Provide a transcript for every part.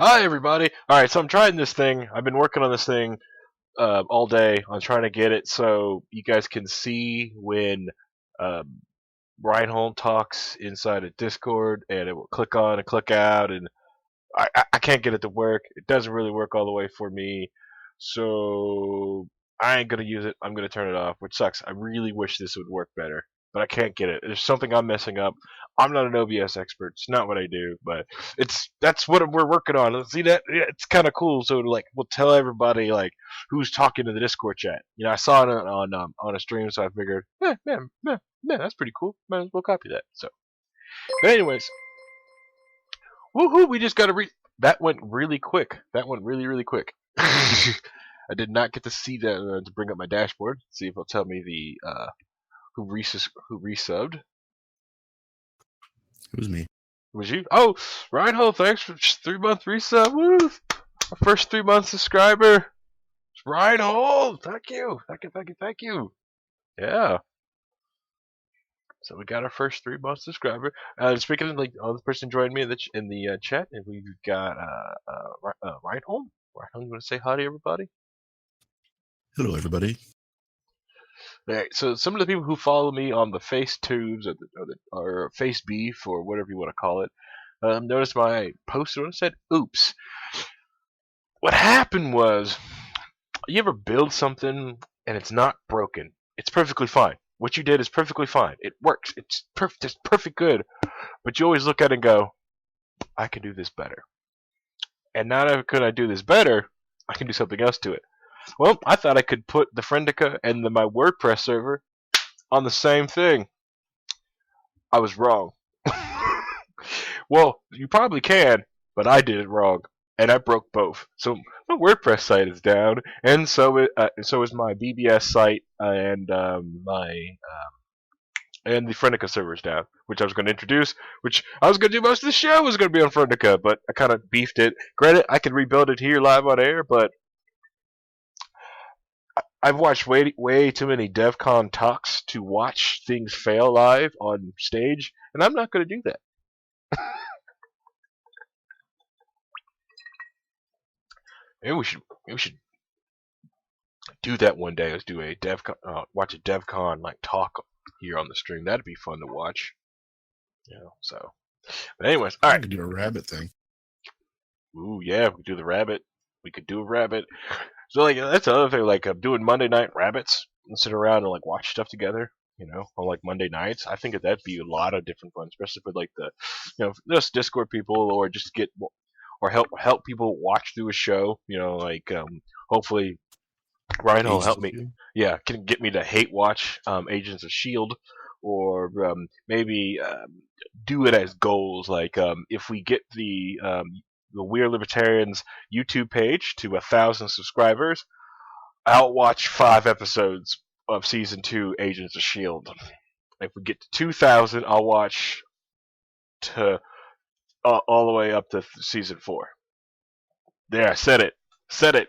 Hi, everybody. All right, so I'm trying this thing. I've been working on this thing all day on trying to get it so you guys can see when um, Reinhold talks inside a Discord, and it will click on and click out, and I can't get it to work. It doesn't really work all the way for me, so I ain't gonna use it. I'm gonna turn it off, which sucks. I really wish this would work better, but I can't get it. There's something I'm messing up. I'm not an OBS expert. It's not what I do, but that's what we're working on. See that? Yeah, it's kind of cool. So like, we'll tell everybody like who's talking to the Discord chat. I saw it on a stream, so I figured, man, that's pretty cool. Might as well copy that. So, but anyways, woohoo! We just got to read. That went really quick. That went really quick. I did not get to see that to bring up my dashboard. See if it'll tell me the who resubbed. It It was me. was you? Oh, Reinhold, thanks for 3-month resub. Woo! Our first 3-month subscriber. It's Reinhold. Thank you. Thank you. Yeah. So we got our first 3-month subscriber. Speaking of like, the person joined me in the chat, and we've got Reinhold. Reinhold, you want to say hi to everybody? Hello, everybody. All right, so some of the people who follow me on the Face Tubes or Face Beef or whatever you want to call it, noticed my post and said, "Oops." What happened was, you ever build something and it's not broken? It's perfectly fine. What you did is perfectly fine. It works. It's perfect. It's perfect good. But you always look at it and go, "I can do this better." And not only could I do this better, I can do something else to it. Well, I thought I could put the Friendica and my WordPress server on the same thing. I was wrong. Well, you probably can, but I did it wrong, and I broke both. So my WordPress site is down, and so is my BBS site and and the Friendica server is down, which I was going to introduce. Which I was going to do most of the show was going to be on Friendica, but I kind of beefed it. Granted, I could rebuild it here live on air, but I've watched way too many DevCon talks to watch things fail live on stage, and I'm not going to do that. Maybe we should do that one day. Let's do a watch a DevCon like talk here on the stream. That'd be fun to watch. So. But anyways, all right. I could do a rabbit thing. Ooh, yeah, we could do the rabbit. We could do a rabbit. So like that's another thing. Like doing Monday night rabbits and sit around and like watch stuff together. On like Monday nights. I think that'd be a lot of different fun, especially for like the, just Discord people or just get or help people watch through a show. Hopefully Ryan will help me. Yeah, can get me to hate watch Agents of Shield, or maybe do it as goals. Like if we get the We're Libertarians YouTube page to 1,000 subscribers, I'll watch 5 episodes of season 2 Agents of Shield. If we get to 2,000, I'll watch to all the way up to season 4. There, I said it,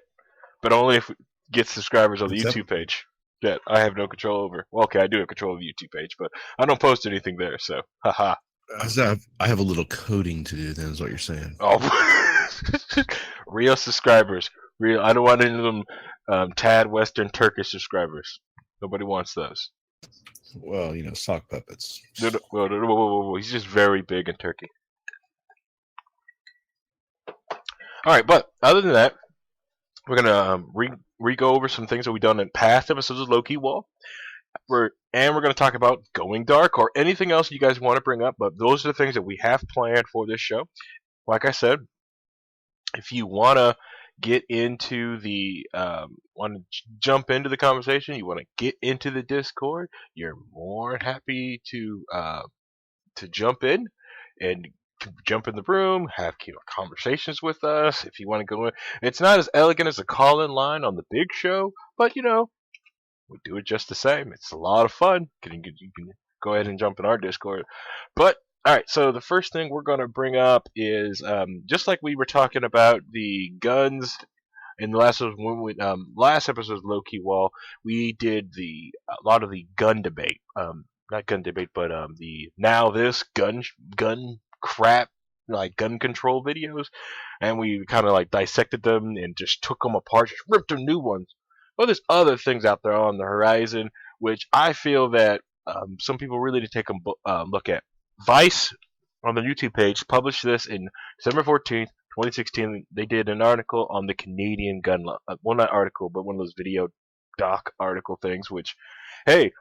but only if we get subscribers on the YouTube page that I have no control over. Well, okay, I do have control of the YouTube page, but I don't post anything there, so haha. I have a little coding to do. Then is what you're saying. Oh, real subscribers. Real. I don't want any of them Tad Western Turkish subscribers. Nobody wants those. Well, sock puppets. Whoa. He's just very big in Turkey. All right, but other than that, we're gonna re-go over some things that we've done in past episodes of Key WAL. We're gonna talk about going dark or anything else you guys want to bring up. But those are the things that we have planned for this show. Like I said, if you wanna get into the want to jump into the conversation, you want to get into the Discord, you're more than happy to jump in and jump in the room, have conversations with us. If you want to go in, it's not as elegant as a call-in line on the big show, but we do it just the same. It's a lot of fun. You can go ahead and jump in our Discord. But all right, so the first thing we're going to bring up is just like we were talking about the guns in the last episode of Key WAL, we did a lot of the gun debate. Not gun debate, but the now this gun crap like gun control videos, and we kind of like dissected them and just took them apart, just ripped them new ones. Well, there's other things out there on the horizon, which I feel that some people really need to take a look at. Vice on the YouTube page published this in December 14th, 2016. They did an article on the Canadian gun law. Well, not article, but one of those video doc article things, which, hey,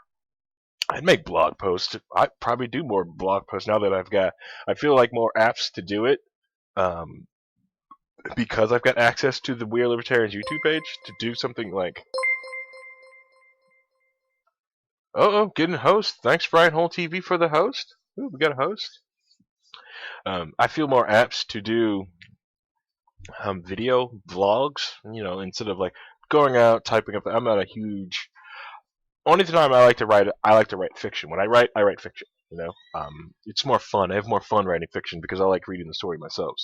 I'd make blog posts. I probably do more blog posts now that I feel like more apps to do it. Um, because I've got access to the We Are Libertarians YouTube page to do something like, getting a host. Thanks, Brian Hole TV, for the host. Ooh, we got a host. I feel more apps to do video vlogs, instead of like going out typing up. I'm not a huge. Only time I like to write fiction. When I write fiction. It's more fun. I have more fun writing fiction because I like reading the story myself.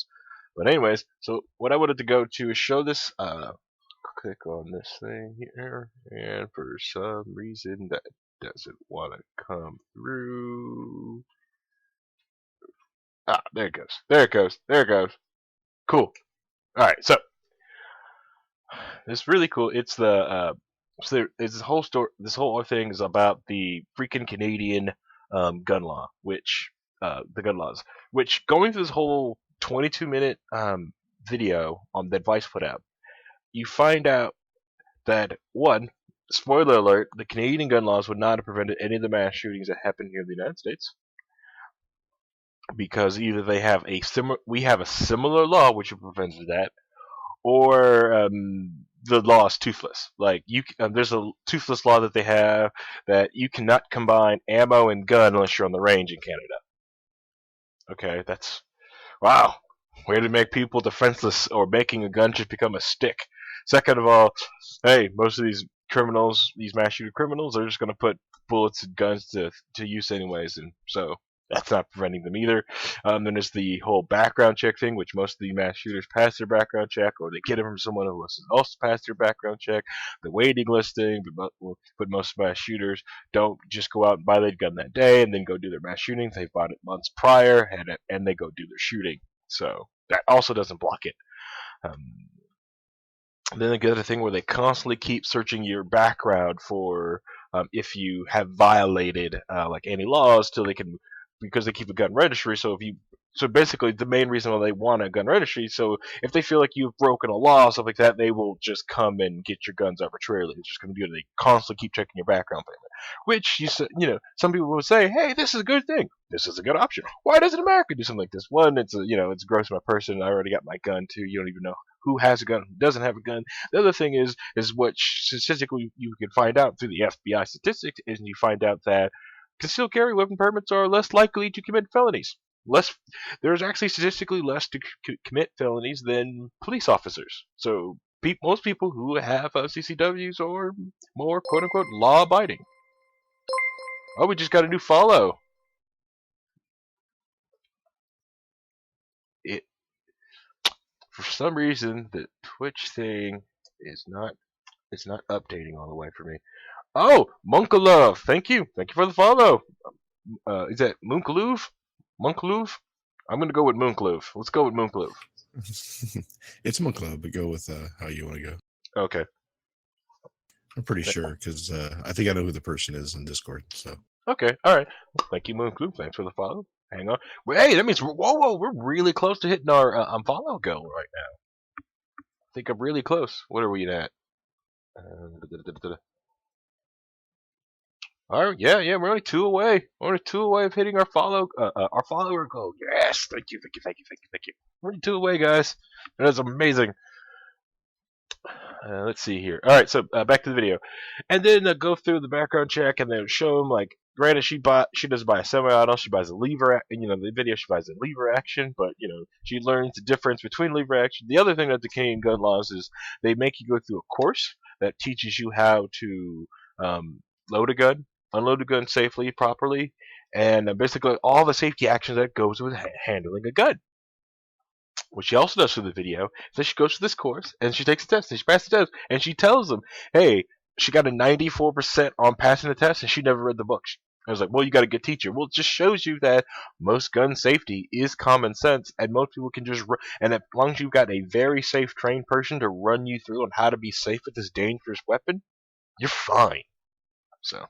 But anyways, so what I wanted to go to is show this. Click on this thing here, and for some reason that doesn't want to come through. Ah, there it goes. There it goes. There it goes. Cool. All right, so it's really cool. It's the it's this whole story. This whole thing is about the freaking Canadian gun law, which the gun laws, which going through this whole 22-minute video that Vice put out, you find out that one, spoiler alert, the Canadian gun laws would not have prevented any of the mass shootings that happened here in the United States, because either we have a similar law which prevents that, or the law is toothless. Like there's a toothless law that they have that you cannot combine ammo and gun unless you're on the range in Canada. Okay, that's wow. Way to make people defenseless, or making a gun just become a stick. Second of all, hey, most of these criminals, these mass shooter criminals, are just going to put bullets and guns to use anyways, and so that's not preventing them either. Then there's the whole background check thing, which most of the mass shooters pass their background check, or they get it from someone who has also passed their background check. The waiting list thing, but most mass shooters don't just go out and buy their gun that day and then go do their mass shootings. They've bought it months prior, and they go do their shooting. So that also doesn't block it. Then they get a thing where they constantly keep searching your background for if you have violated like any laws, because they keep a gun registry. So basically the main reason why they want a gun registry, so if they feel like you've broken a law, stuff like that, they will just come and get your guns arbitrarily. It's just going to be, they constantly keep checking your background payment. Which some people would say, hey, this is a good thing. This is a good option. Why doesn't America do something like this? One, it's gross my person. I already got my gun. Two, you don't even know who has a gun, who doesn't have a gun. The other thing is what statistically you can find out through the FBI statistics, is you find out that concealed carry weapon permits are less likely to commit felonies. There's actually statistically less to commit felonies than police officers. So most people who have CCWs are more quote-unquote law-abiding. Oh, we just got a new follow. For some reason, the Twitch thing is not updating all the way for me. Oh, Monkalove, thank you for the follow. Is that Moonkaloof? I'm gonna go with Moonkaloof. Let's go with Moonkaloof. It's Moonkaloof, but go with how you want to go. Okay. I'm pretty sure, because I think I know who the person is in Discord. So. Okay, all right. Thank you, Moonkaloof. Thanks for the follow. Hang on. Hey, that means we're really close to hitting our follow goal right now. I think I'm really close. What are we at? All right, yeah, we're only 2 away. We're only 2 away of hitting our follower goal. Yes, thank you. We're only 2 away, guys. That is amazing. Let's see here. All right, so back to the video, and then go through the background check, and then show them, like, granted, she doesn't buy a semi-auto, she buys a lever, and the video she buys a lever action, but she learns the difference between lever action. The other thing that the Canadian gun laws is they make you go through a course that teaches you how to load a gun, unload a gun safely, properly, and basically all the safety actions that goes with handling a gun. What she also does through the video is that she goes to this course and she takes a test and she passes the test and she tells them, hey, she got a 94% on passing the test and she never read the book. I was like, well, you got a good teacher. Well, it just shows you that most gun safety is common sense, and most people can just and as long as you've got a very safe trained person to run you through on how to be safe with this dangerous weapon, you're fine. So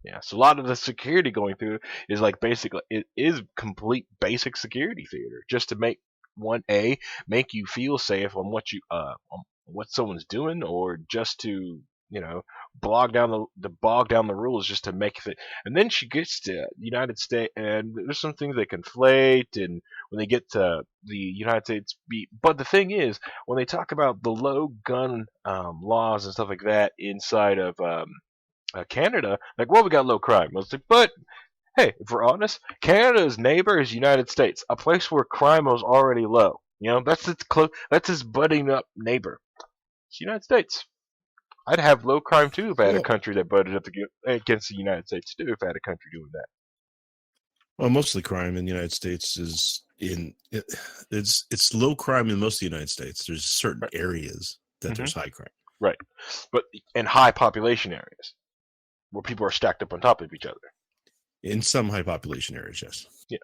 yeah, so a lot of the security going through is like basically it is complete basic security theater just to make you feel safe on on what someone's doing, or just to bog down the rules just to make it. And then she gets to the United States, and there's some things they conflate, and when they get to the United States, but the thing is, when they talk about the low gun laws and stuff like that inside of Canada, like, well, we got low crime. I was like, but hey, if we're honest, Canada's neighbor is United States, a place where crime was already low. That's its that's its budding up neighbor. It's United States. I'd have low crime too if I had a Well, country that butted up against the United States too. If I had a country doing that. well, most of the crime in the United States is it's low crime in most of the United States. There's certain Right. areas that there's high crime. Right, but in high population areas where people are stacked up on top of each other. In some high population areas, yes. Yeah.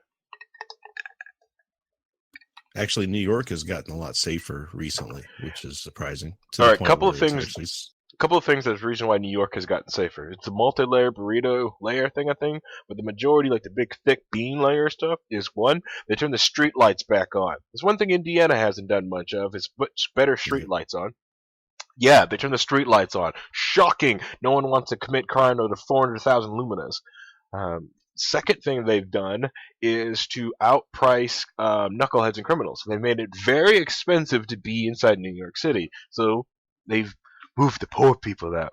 Actually, New York has gotten a lot safer recently, which is surprising. All right, couple of things that's the reason why New York has gotten safer. It's a multi-layer burrito layer thing, I think, but the majority, like the big thick bean layer stuff, is one. They turn the street lights back on. There's one thing Indiana hasn't done much of, is put better street lights on. Yeah, they turn the street lights on. Shocking! No one wants to commit crime over 400,000 luminas. Second thing they've done is to outprice knuckleheads and criminals. They've made it very expensive to be inside New York City, so they've moved the poor people out.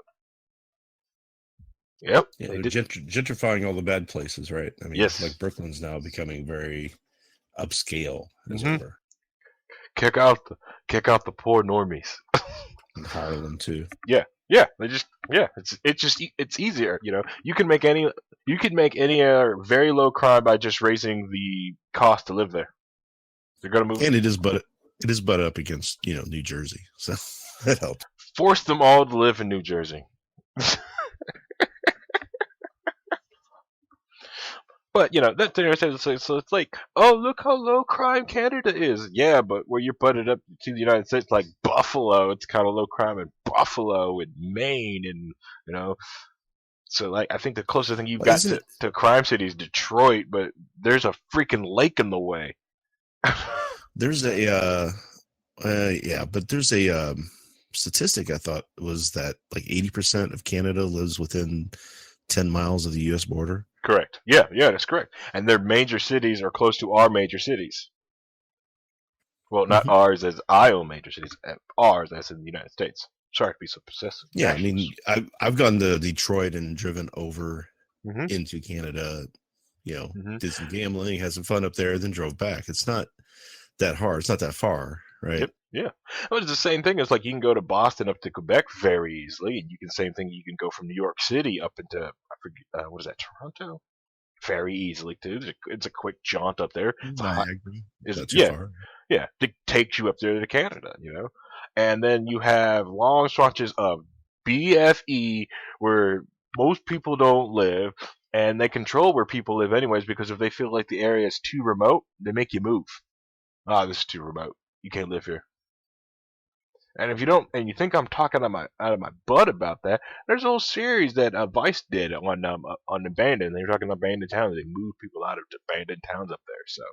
Yep. Yeah, they're gentrifying all the bad places, right? I mean, yes. Like Brooklyn's now becoming very upscale, as it were. Kick out the poor normies. And Harlem too. Yeah. It's easier. You can make any very low crime by just raising the cost to live there. They're gonna move. And it is butt up against New Jersey, so that helps. Force them all to live in New Jersey. But that thing, so it's like, oh, look how low crime Canada is. Yeah, but where you're butted up to the United States, like Buffalo, it's kind of low crime in Buffalo and Maine, and so like I think the closest thing you've got to crime city is Detroit, but there's a freaking lake in the way. There's a but there's a statistic I thought was that like 80% of Canada lives within 10 miles of the U.S. border. Correct. Yeah, that's correct. And their major cities are close to our major cities. Well, not ours as I own major cities, ours as in the United States. Sorry to be so possessive. Yeah, I mean, I've gone to Detroit and driven over into Canada, did some gambling, had some fun up there, then drove back. It's not that hard. It's not that far, right? Yep. Yeah. Well, it's the same thing. It's like you can go to Boston up to Quebec very easily, and same thing. You can go from New York City up into what is that, Toronto? Very easily too. It's a quick jaunt up there. Niagara. It's not too far. Yeah, it takes you up there to Canada, and then you have long stretches of BFE where most people don't live, and they control where people live anyways, because if they feel like the area is too remote, they make you move. This is too remote. You can't live here. And if you don't, and you think I'm talking out of my butt about that, there's a whole series that Vice did on abandoned. They were talking about abandoned towns. They moved people out of abandoned towns up there. So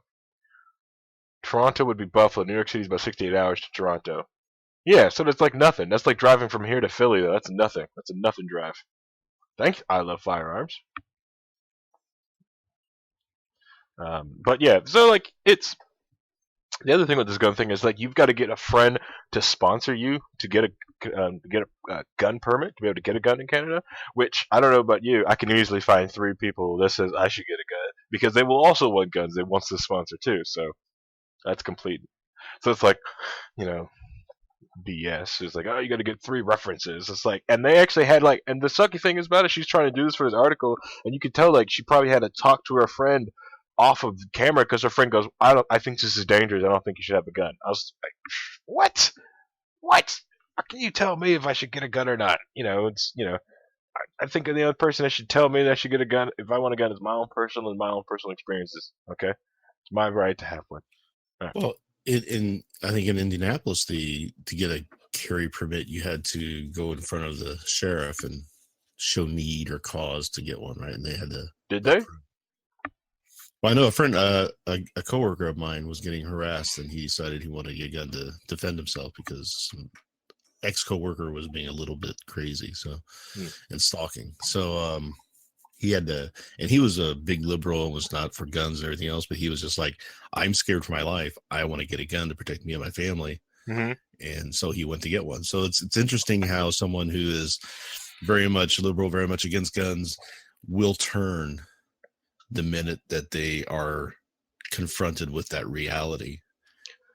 Toronto would be Buffalo. New York City is about 68 hours to Toronto. Yeah, so that's like nothing. That's like driving from here to Philly, though. That's nothing. That's a nothing drive. Thanks. I love firearms. But yeah, so like it's. The other thing with this gun thing is like you've got to get a friend to sponsor you to get a gun permit to be able to get a gun in Canada. Which I don't know about you, I can easily find 3 people that says I should get a gun because they will also want guns. They want to sponsor too, so that's complete. So it's like, BS. It's like, oh, you got to get 3 references. It's like, and they actually had like, and the sucky thing is about it, she's trying to do this for this article, and you could tell like she probably had to talk to her friend off of the camera because her friend goes, I think this is dangerous. I don't think you should have a gun. I was like, what? How can you tell me if I should get a gun or not? It's I think the only person that should tell me that I should get a gun if I want a gun is my own personal experiences. Okay, it's my right to have one. Right. Well, I think in Indianapolis, to get a carry permit, you had to go in front of the sheriff and show need or cause to get one, right? And they had to. Did they? Well, I know a friend, a coworker of mine was getting harassed, and he decided he wanted to get a gun to defend himself because some ex-coworker was being a little bit crazy, and stalking. So he had to, and he was a big liberal and was not for guns and everything else, but he was just like, I'm scared for my life. I want to get a gun to protect me and my family. Mm-hmm. And so he went to get one. So it's interesting how someone who is very much liberal, very much against guns, will turn the minute that they are confronted with that reality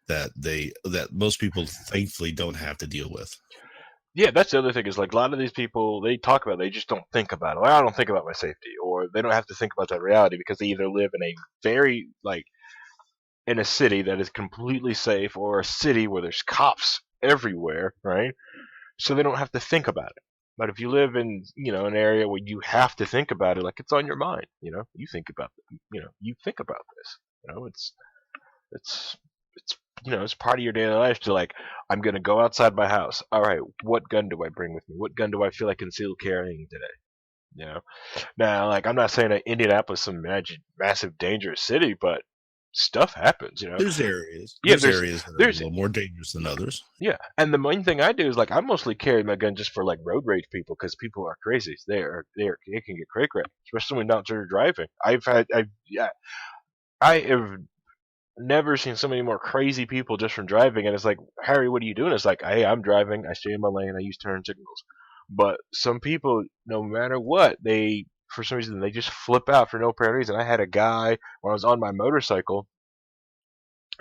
that most people thankfully don't have to deal with. Yeah, that's the other thing is like a lot of these people they talk about it, they just don't think about it. Like, I don't think about my safety, or they don't have to think about that reality because they either live in a very like in a city that is completely safe or a city where there's cops everywhere, right? So they don't have to think about it. But if you live in, an area where you have to think about it, like it's on your mind, you think about you think about this. It's it's part of your daily life to like, I'm gonna go outside my house. All right, what gun do I bring with me? What gun do I feel like concealed carrying today? Now, like I'm not saying that Indianapolis is some massive dangerous city, but stuff happens. There's areas. Yeah, there's areas that are a little more dangerous than others. Yeah, and the main thing I do is like I mostly carry my gun just for like road rage people because people are crazy. They can get cray cray, especially when not driving. I have never seen so many more crazy people just from driving, and it's like, Harry, what are you doing? It's like, hey, I'm driving, I stay in my lane, I use turn signals. But some people, no matter what, for some reason they just flip out for no apparent reason. I had a guy when I was on my motorcycle,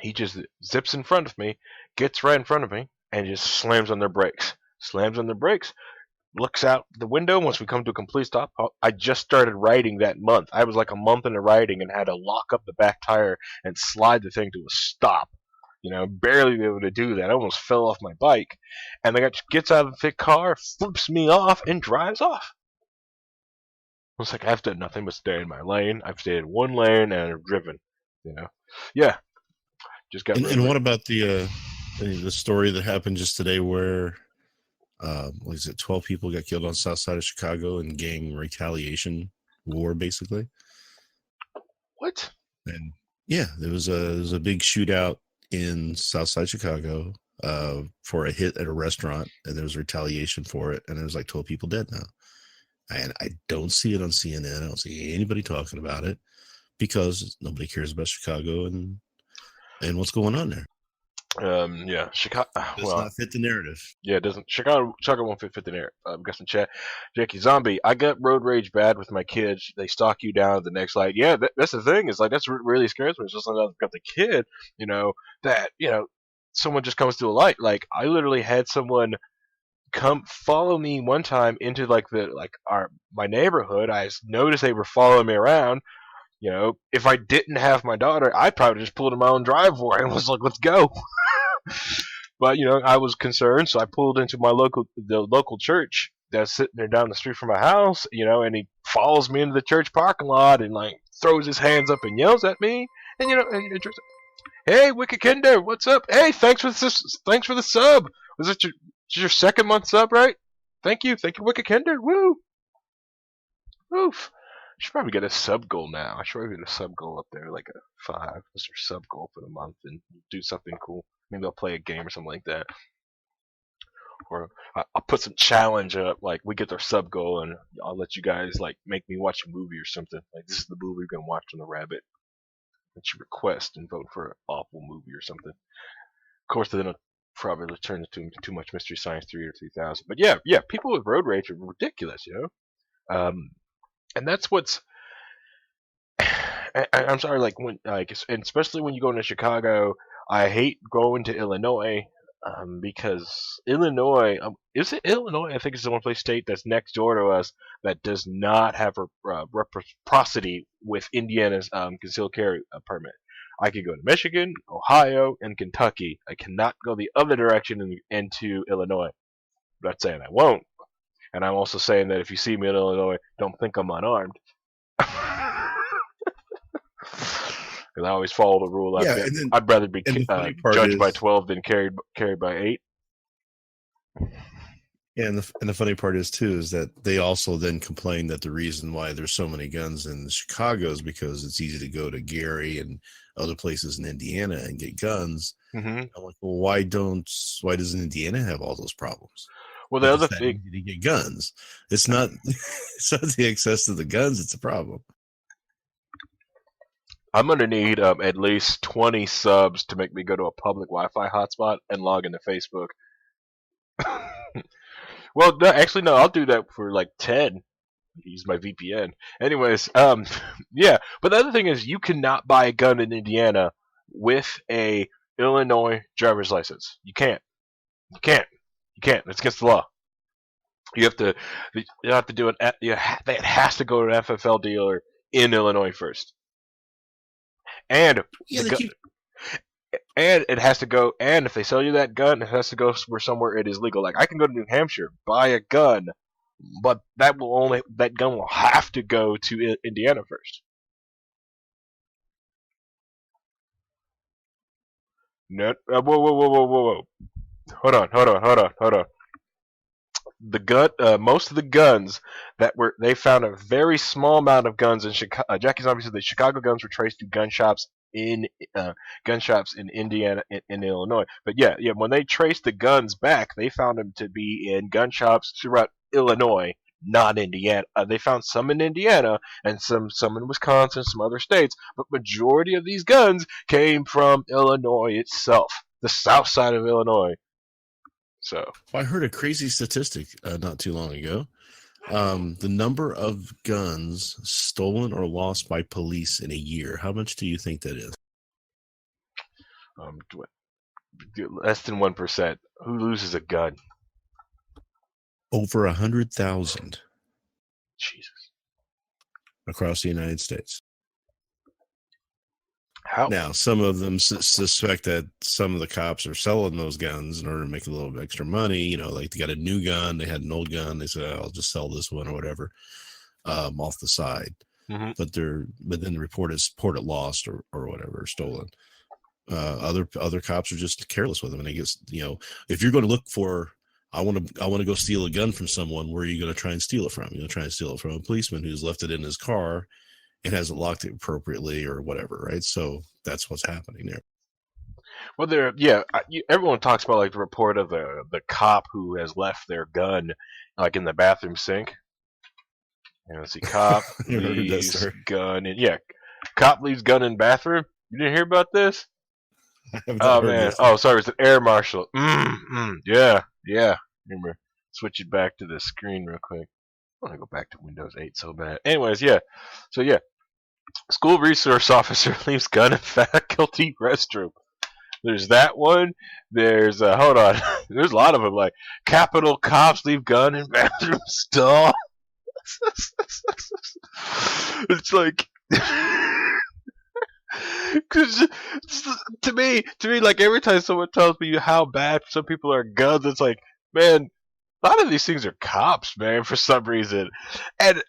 he just zips in front of me, gets right in front of me, and just slams on their brakes. Slams on their brakes, looks out the window. Once we come to a complete stop, I just started riding that month. I was like a month into riding and had to lock up the back tire and slide the thing to a stop. Barely be able to do that. I almost fell off my bike. And the guy just gets out of the car, flips me off, and drives off. I was like, I've done nothing but stay in my lane. I've stayed in one lane and I've driven. Yeah. Just got. And what about the story that happened just today where 12 people got killed on the south side of Chicago in gang retaliation war, basically? What? And yeah, there was a big shootout in south side Chicago for a hit at a restaurant, and there was retaliation for it, and there was like 12 people dead now. And I don't see it on CNN. I don't see anybody talking about it because nobody cares about Chicago and what's going on there. Yeah, Chicago does not fit the narrative. Yeah, it doesn't. Chicago won't fit the narrative. Got some chat. Jackie Zombie, I got road rage bad with my kids. They stalk you down at the next light. Yeah, that's the thing. Is like that's what really scares me. It's just like I've got the kid, that someone just comes to a light. Like I literally had someone come follow me one time into like my neighborhood. I noticed they were following me around. If I didn't have my daughter, I'd probably just pulled in my own driveway and was like, let's go. But I was concerned, so I pulled into the local church that's sitting there down the street from my house. And he follows me into the church parking lot and like throws his hands up and yells at me. And hey, Wicked Kinder, what's up? Hey, thanks for the sub. Was it your second month sub, right? Thank you, Wicked Kinder. Woo, oof. I should probably get a sub goal now. I should probably get a sub goal up there, like a 5. That's your sub goal for the month, and do something cool. Maybe I'll play a game or something like that. Or I'll put some challenge up, like we get their sub goal, and I'll let you guys like make me watch a movie or something. Like this is the movie we're gonna watch on the Rabbit. Let you request and vote for an awful movie or something. Of course, then it'll probably turn into too much Mystery Science 3 or 3000. But yeah, people with road rage are ridiculous, and that's what's. I'm sorry, like when, and especially when you go into Chicago, I hate going to Illinois, because Illinois, is it Illinois? I think it's the one state that's next door to us that does not have a reciprocity with Indiana's concealed carry permit. I could go to Michigan, Ohio, and Kentucky. I cannot go the other direction into Illinois. I'm not saying I won't. And I'm also saying that if you see me in Illinois, don't think I'm unarmed. Because I always follow the rule. Yeah, and then I'd rather be and the funny part judged by is 12 than carried by 8. Yeah, and the funny part is too is that they also then complain that the reason why there's so many guns in Chicago is because it's easy to go to Gary and other places in Indiana and get guns. Mm-hmm. I'm like, well, why doesn't Indiana have all those problems? Well, the other that thing, easy to get guns. It's not it's not the access to the guns. It's a problem. I'm gonna need at least 20 subs to make me go to a public Wi-Fi hotspot and log into Facebook. Well, no, actually, no. I'll do that for like 10. Use my VPN. Anyways, yeah. But the other thing is, you cannot buy a gun in Indiana with a Illinois driver's license. You can't. You can't. You can't. It's against the law. You have to. You have to do an. It has to go to an FFL dealer in Illinois first. And Yeah, and it has to go. And if they sell you that gun, it has to go somewhere it is legal. Like I can go to New Hampshire, buy a gun, but that gun will have to go to Indiana first. No, whoa. Hold on. Most of the guns they found a very small amount of guns in Chicago. Jackie Zombie said the Chicago guns were traced to gun shops in Indiana in Illinois. But yeah, when they traced the guns back, they found them to be in gun shops throughout Illinois, not Indiana. They found some in Indiana and some in Wisconsin, some other states, but majority of these guns came from Illinois itself, the south side of Illinois. So I heard a crazy statistic not too long ago. The number of guns stolen or lost by police in a year. How much do you think that is? Less than 1%. Who loses a gun? Over 100,000. Jesus. Across the United States. How? Now, some of them suspect that some of the cops are selling those guns in order to make a little bit extra money. You know, like they got a new gun, they had an old gun. They said, "I'll just sell this one or whatever off the side." Mm-hmm. But then the report is reported lost or whatever, or stolen. Other cops are just careless with them, and I guess if you're going to look for, I want to go steal a gun from someone, where are you going to try and steal it from? You're going to try and steal it from a policeman who's left it in his car and hasn't locked it appropriately or whatever, right? So that's what's happening there. Well, everyone talks about like the report of the cop who has left their gun like in the bathroom sink. Let's see, cop leaves gun in cop leaves gun in bathroom. You didn't hear about this? Oh man! Oh, sorry, it's an air marshal. Yeah. Remember, switch it back to the screen real quick. I want to go back to Windows 8 so bad. Anyways, yeah. So yeah, school resource officer leaves gun in faculty restroom. There's that one. There's hold on. There's a lot of them. Like Capitol cops leave gun in bathroom stall. It's like. Cause to me, like every time someone tells me how bad some people are guns, it's like, man, a lot of these things are cops, man, for some reason, and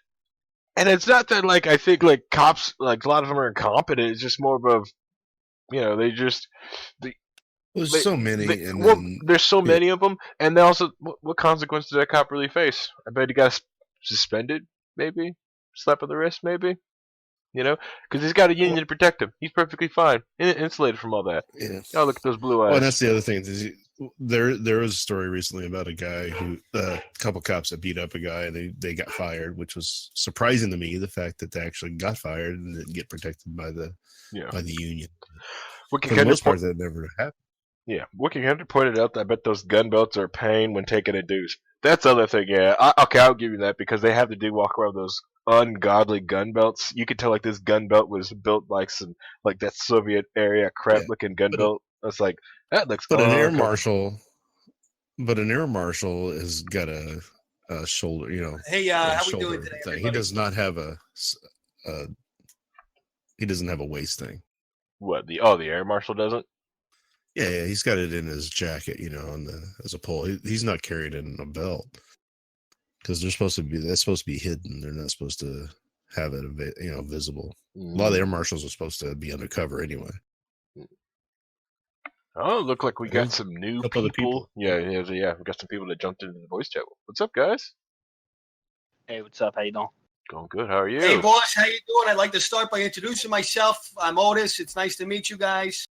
it's not that like I think like cops, like a lot of them are incompetent. It's just more of there's so many, there's so many of them, and they also what consequence did that cop really face? I bet he got suspended, maybe slap on the wrist, maybe. Because he's got a union to protect him. He's perfectly fine, insulated from all that. Yeah. Oh, look at those blue eyes. Well, and that's the other thing. There was a story recently about a guy who, a couple cops that beat up a guy, and they got fired, which was surprising to me. The fact that they actually got fired and didn't get protected by the union. For the most part, that never happened. Yeah, Wiki Hunter pointed out that I bet those gun belts are a pain when taking a deuce. That's the other thing, yeah. Okay, I'll give you that, because they have to walk around those ungodly gun belts. You could tell like this gun belt was built like some like that Soviet area crap looking gun belt. It's like that looks. But an air marshal has got a shoulder. Hey, how we doing today? Thing. He does not have he doesn't have a waist thing. What the air marshal doesn't? Yeah, he's got it in his jacket, as a pole. He's not carried in a belt. because that's supposed to be hidden. They're not supposed to have it, visible. A lot of the air marshals are supposed to be undercover anyway. Oh, look like we got some new people. Yeah, we got some people that jumped into the voice chat. What's up, guys? Hey, what's up? How you doing? Going good. How are you? Hey, boss. How you doing? I'd like to start by introducing myself. I'm Otis. It's nice to meet you guys.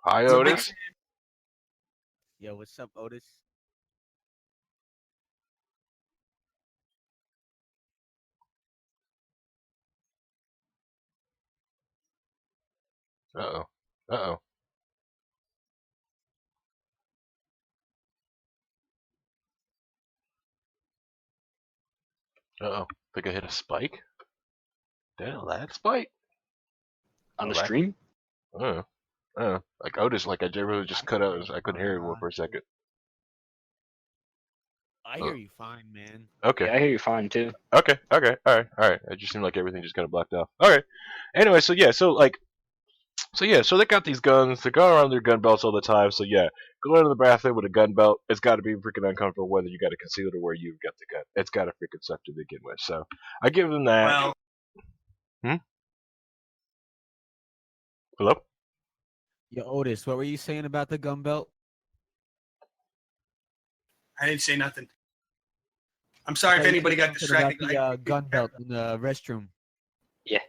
Hi, Otis. Yo, what's up, Otis? Uh-oh. Uh-oh. Uh-oh. Think I hit a spike? Damn, that spike? On the stream? Like Otis, like I generally just cut out. I couldn't hear you for a second. I hear you fine, man. Okay. Yeah, I hear you fine too. Okay. All right. It just seemed like everything just kind of blacked off. All right. Anyway, so they got these guns. They're going around their gun belts all the time. So yeah, go into the bathroom with a gun belt. It's got to be freaking uncomfortable whether you got to conceal it or where you've got the gun. It's got to freaking suck to begin with. So I give them that. Well, Hello? Yo, Otis, what were you saying about the gun belt? I didn't say nothing. I'm sorry if anybody got distracted. About the gun belt in the restroom. Yeah.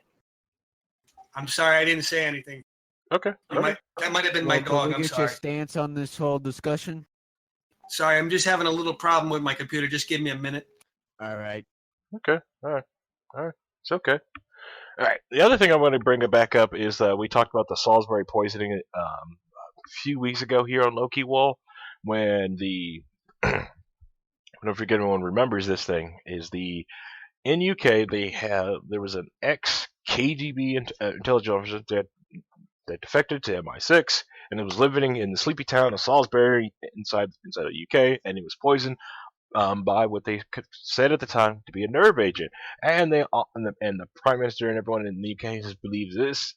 I'm sorry, I didn't say anything. Okay. That might have been my dog. I'm Get sorry. your stance on this whole discussion. Sorry, I'm just having a little problem with my computer. Just give me a minute. All right. Okay. All right. It's okay. All right. The other thing I want to bring it back up is we talked about the Salisbury poisoning a few weeks ago here on Key WAL when the I don't know if anyone remembers this thing is in UK there was an ex KGB intelligence officer that defected to MI6 and it was living in the sleepy town of Salisbury inside of the UK and he was poisoned by what they said at the time to be a nerve agent, and the prime minister and everyone in the UK just believes this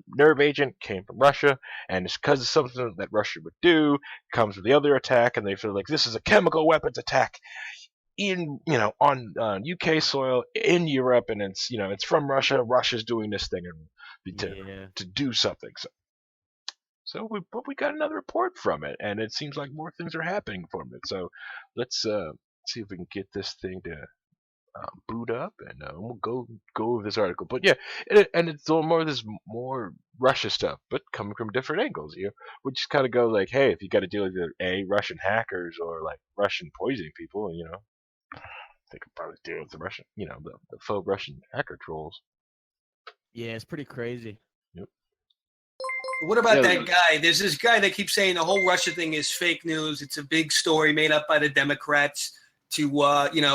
nerve agent came from Russia, and it's because of something that Russia would do. Comes with the other attack, and they feel like this is a chemical weapons attack on UK soil in Europe, and it's from Russia. Russia's doing this thing to do something. So we got another report from it, and it seems like more things are happening from it. So let's see if we can get this thing to boot up, and we'll go over this article. But yeah, it's more Russia stuff, but coming from different angles. We just kind of go like, hey, if you got to deal with Russian hackers or like Russian poisoning people, they could probably deal with the Russian, the faux Russian hacker trolls. Yeah, it's pretty crazy. Yep. What about that guy? There's this guy that keeps saying the whole Russia thing is fake news. It's a big story made up by the Democrats to,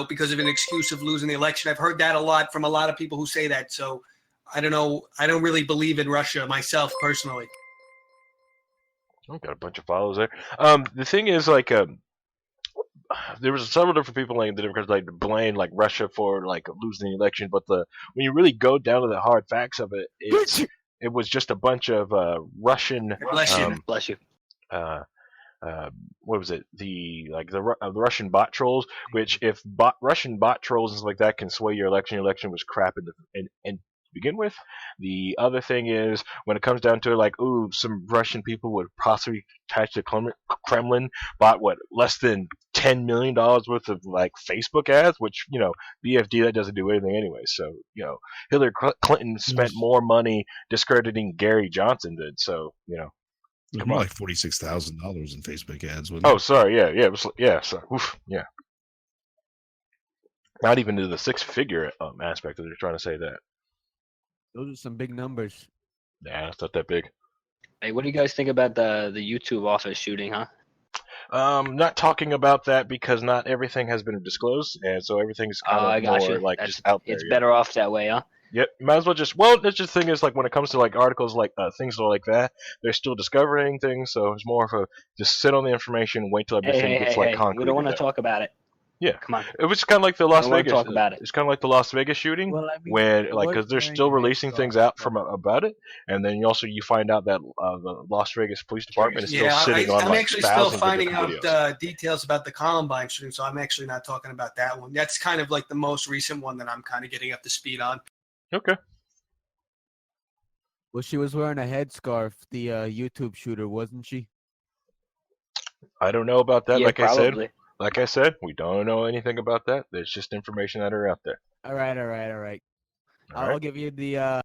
because of an excuse of losing the election. I've heard that a lot from a lot of people who say that. So I don't know. I don't really believe in Russia myself personally. I've got a bunch of follows there. The thing is, like, there was several different people like the Democrats like blame like Russia for like losing the election, but when you really go down to the hard facts of it, it was just a bunch of Russian. Bless you. What was it? The Russian bot trolls. Which if Russian bot trolls and stuff like that can sway your election was crap in to begin with. The other thing is when it comes down to it, like, some Russian people would possibly attach to Kremlin bought less than $10 million worth of like Facebook ads, which BFD that doesn't do anything anyway. So Hillary Clinton spent more money discrediting Gary Johnson did. So more like $46,000 in Facebook ads. Oh, sorry, yeah, it was, yeah, sorry, yeah. Not even to the six-figure aspect that they're trying to say that. Those are some big numbers. Nah, it's not that big. Hey, what do you guys think about the YouTube office shooting, huh? Not talking about that because not everything has been disclosed, and so everything's kind of more like just out there. It's better off that way, huh? Yep, might as well that's just the thing is like when it comes to like articles like things like that, they're still discovering things, so it's more of a just sit on the information and wait till everything gets concrete. We don't want to talk about it. Yeah, Come on. it was kind of like the Las I want to Vegas. talk about it. It's kind of like the Las Vegas shooting, Well, I mean, when he like was because they're wearing still a releasing things headscarf, out so- from about it, and then you find out that the Las Vegas Police Department is still Yeah, sitting on I'm like actually still thousands of finding different out videos. details about the Columbine shooting, so I'm actually not talking about that one. That's kind of like the most recent one that I'm kind of getting up to speed on. Okay. Well, she was wearing a headscarf, the YouTube shooter, wasn't she? I don't know about that. Yeah, probably. Like I said, we don't know anything about that. There's just information that are out there. All right, all right, all right. All I'll right. give you the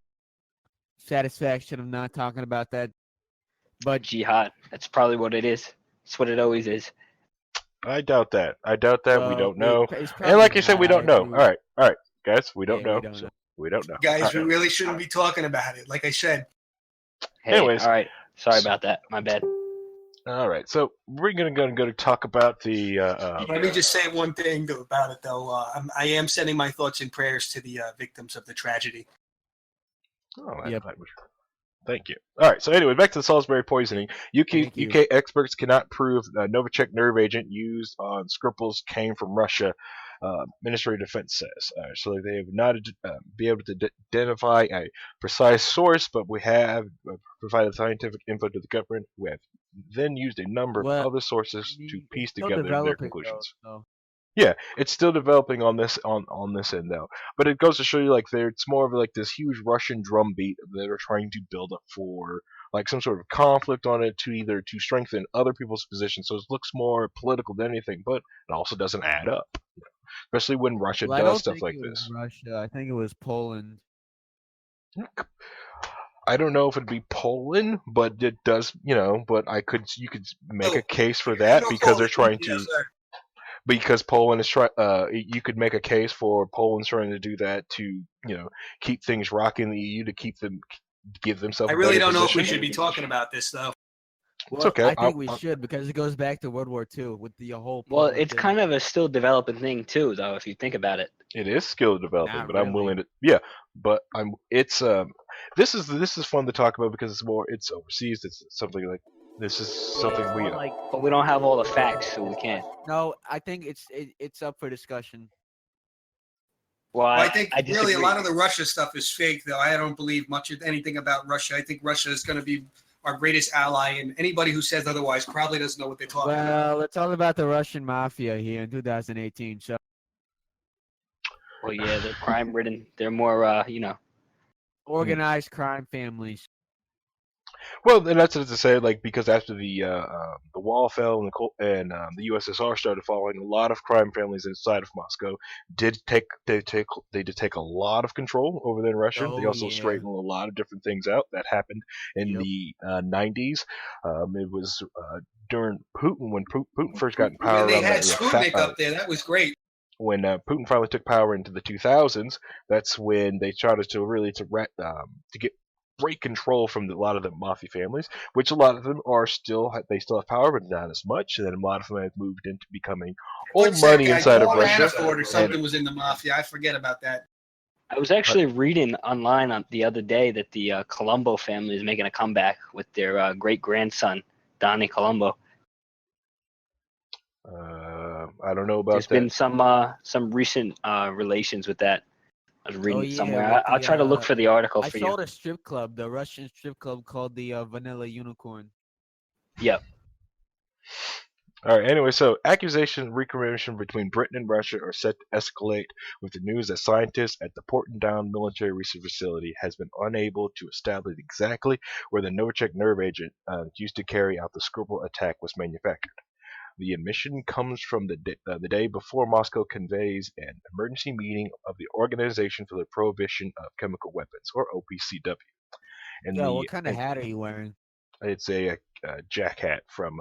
satisfaction of not talking about that. But Jihad. That's probably what it is. It's what it always is. I doubt that. I doubt that. We well, don't know. it's And like probably you said, not. we don't know. All right, guys, we don't Yeah, know. we don't So know. we don't know. Guys, All we right. really shouldn't be talking about it. Like I said, Hey, Anyways. all right. Sorry about that. My bad. All right, so we're gonna go to talk about the. let me just say one thing about it, though. I am sending my thoughts and prayers to the victims of the tragedy. Yep. Thank you. All right, so anyway, back to the Salisbury poisoning. Thank you. UK experts cannot prove Novichok nerve agent used on Skripals came from Russia. Ministry of Defense says so. They have not be able to identify a precise source, but we have provided scientific info to the government. We have then used a number of Well, other sources I mean, to it's piece still together their developing, conclusions. though, so. Yeah, it's still developing on this end though. But it goes to show you like it's more of like this huge Russian drumbeat that are trying to build up for like some sort of conflict on it to either to strengthen other people's positions. So it looks more political than anything, but it also doesn't add up. Especially when Russia Well, I does don't stuff think like it was this. Russia. I think it was Poland. I don't know if it'd be Poland, but it does, but you could make a case for that because they're trying to. Because Poland is trying, you could make a case for Poland's trying to do that to, keep things rocking the EU to give themselves. I a really better don't know if we position. should be talking about this, though. Well, It's okay. I think we should because it goes back to World War II with the whole. Well, Poland it's thing. kind of a still developing thing too, though, if you think about it. It is skill developing, Not but I'm willing really. to. Yeah, but It's This is fun to talk about because it's overseas. It's something like this is something we. Like, But we don't have all the facts, so we can't. no, I think it's up for discussion. Well, I think I really a disagree. lot of the Russia stuff is fake, though. I don't believe much of anything about Russia. I think Russia is going to be our greatest ally, and anybody who says otherwise probably doesn't know what they're talking about. Well, let's talk about the Russian mafia here in 2018. So, Well, yeah, they're crime-ridden. They're more, organized crime families. Well, and that's what to say, like because after the wall fell and the USSR started falling, a lot of crime families inside of Moscow did take a lot of control over there in Russia. They Oh, also yeah. straightened a lot of different things out that happened in Yep. the 90s. It was during Putin when Putin first got in power. When they around had that, Sputnik up there, that was great. when Putin finally took power into the 2000s, that's when they started to break control from a lot of the mafia families, which a lot of them still have power, but not as much. And then a lot of them have moved into becoming old What's that money guy? inside of Paul Russia. Manafort or something was in the mafia. I forget about that. I was actually reading online the other day that the Colombo family is making a comeback with their great-grandson, Donnie Colombo. I don't know about There's that. been some recent relations with that. I was reading Oh, it yeah, somewhere. with I'll the, try to look for the article I for saw you. the strip club, the Russian strip club called the Vanilla Unicorn. Yep. All right. Anyway, so accusations and recrimination between Britain and Russia are set to escalate with the news that scientists at the Porton military research facility has been unable to establish exactly where the Novichok nerve agent used to carry out the Skripal attack was manufactured. The admission comes from the day before Moscow convenes an emergency meeting of the Organization for the Prohibition of Chemical Weapons, or OPCW. And Yo, what kind of hat are you wearing? it's a jack hat from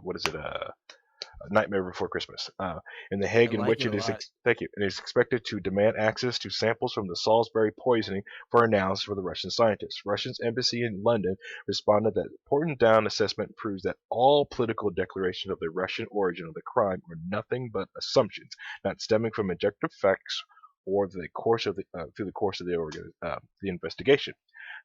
what is it? Nightmare Before Christmas. In The Hague, I in like which it a lot. thank you, it is expected to demand access to samples from the Salisbury poisoning for analysis for the Russian scientists. Russia's embassy in London responded that the Porton Down assessment proves that all political declarations of the Russian origin of the crime are nothing but assumptions, not stemming from objective facts or through the course of the investigation.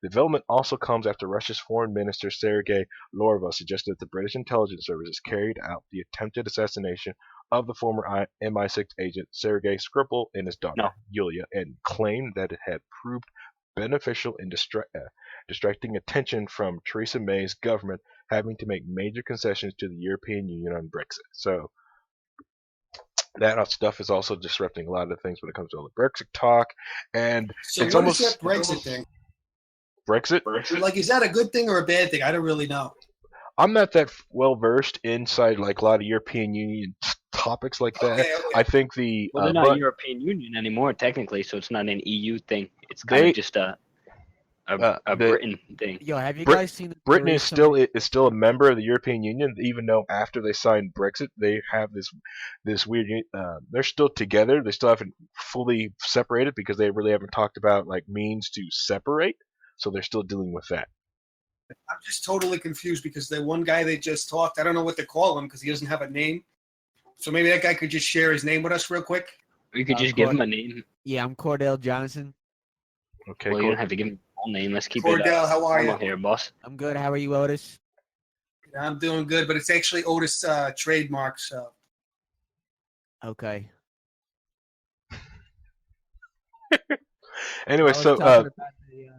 The development also comes after Russia's Foreign Minister Sergei Lavrov suggested that the British intelligence services carried out the attempted assassination of the former MI6 agent Sergei Skripal and his daughter Yulia, and claimed that it had proved beneficial in distracting attention from Theresa May's government having to make major concessions to the European Union on Brexit. So that stuff is also disrupting a lot of things when it comes to all the Brexit talk, and so it's what almost is that Brexit thing? Brexit. Like, is that a good thing or a bad thing? I don't really know. I'm not that well versed inside like a lot of European Union topics like that. Okay. I think the they're not European Union anymore technically, so it's not an EU thing. It's kind of just a Britain thing. Yo, have you guys seen? Britain is still a member of the European Union, even though after they signed Brexit, they have this weird. They're still together. They still haven't fully separated because they really haven't talked about like means to separate. So they're still dealing with that. I'm just totally confused because the one guy they just talked, I don't know what to call him because he doesn't have a name. So maybe that guy could just share his name with us real quick. You could just give him a name. Yeah, I'm Cordell Johnson. Okay. Well, you don't have to give him a full name. Let's keep Cordell, how are you? Here, boss. I'm good. How are you, Otis? I'm doing good, but it's actually Otis trademark. So. Okay. Anyway, so about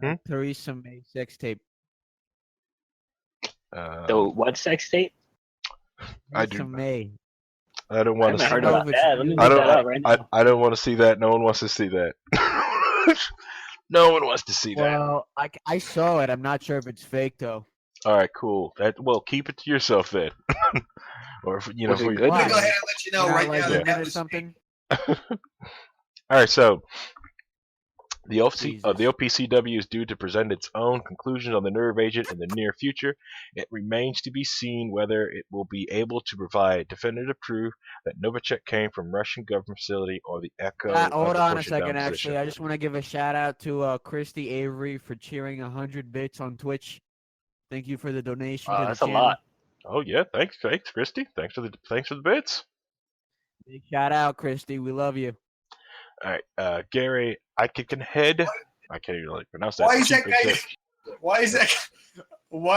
the, Theresa May sex tape. The what sex tape? I Theresa do. May. I don't want to see that. I don't want to see that. No one wants to see that. No one wants to see that. Well, I saw it. I'm not sure if it's fake though. All right, cool. Well, keep it to yourself then. Or if, you know, good? Let me go ahead and let you know right now that was something. All right, so the OPCW is due to present its own conclusions on the nerve agent in the near future. It remains to be seen whether it will be able to provide definitive proof that Novichok came from Russian government facility or the echo. Hold on a second, actually. I just want to give a shout out to Christy Avery for cheering 100 bits on Twitch. Thank you for the donation. That's a lot. Oh yeah, thanks, Christy. Thanks for the bits. Big shout out, Christy. We love you. All right, Gary, I can head. I can't even like pronounce that. Why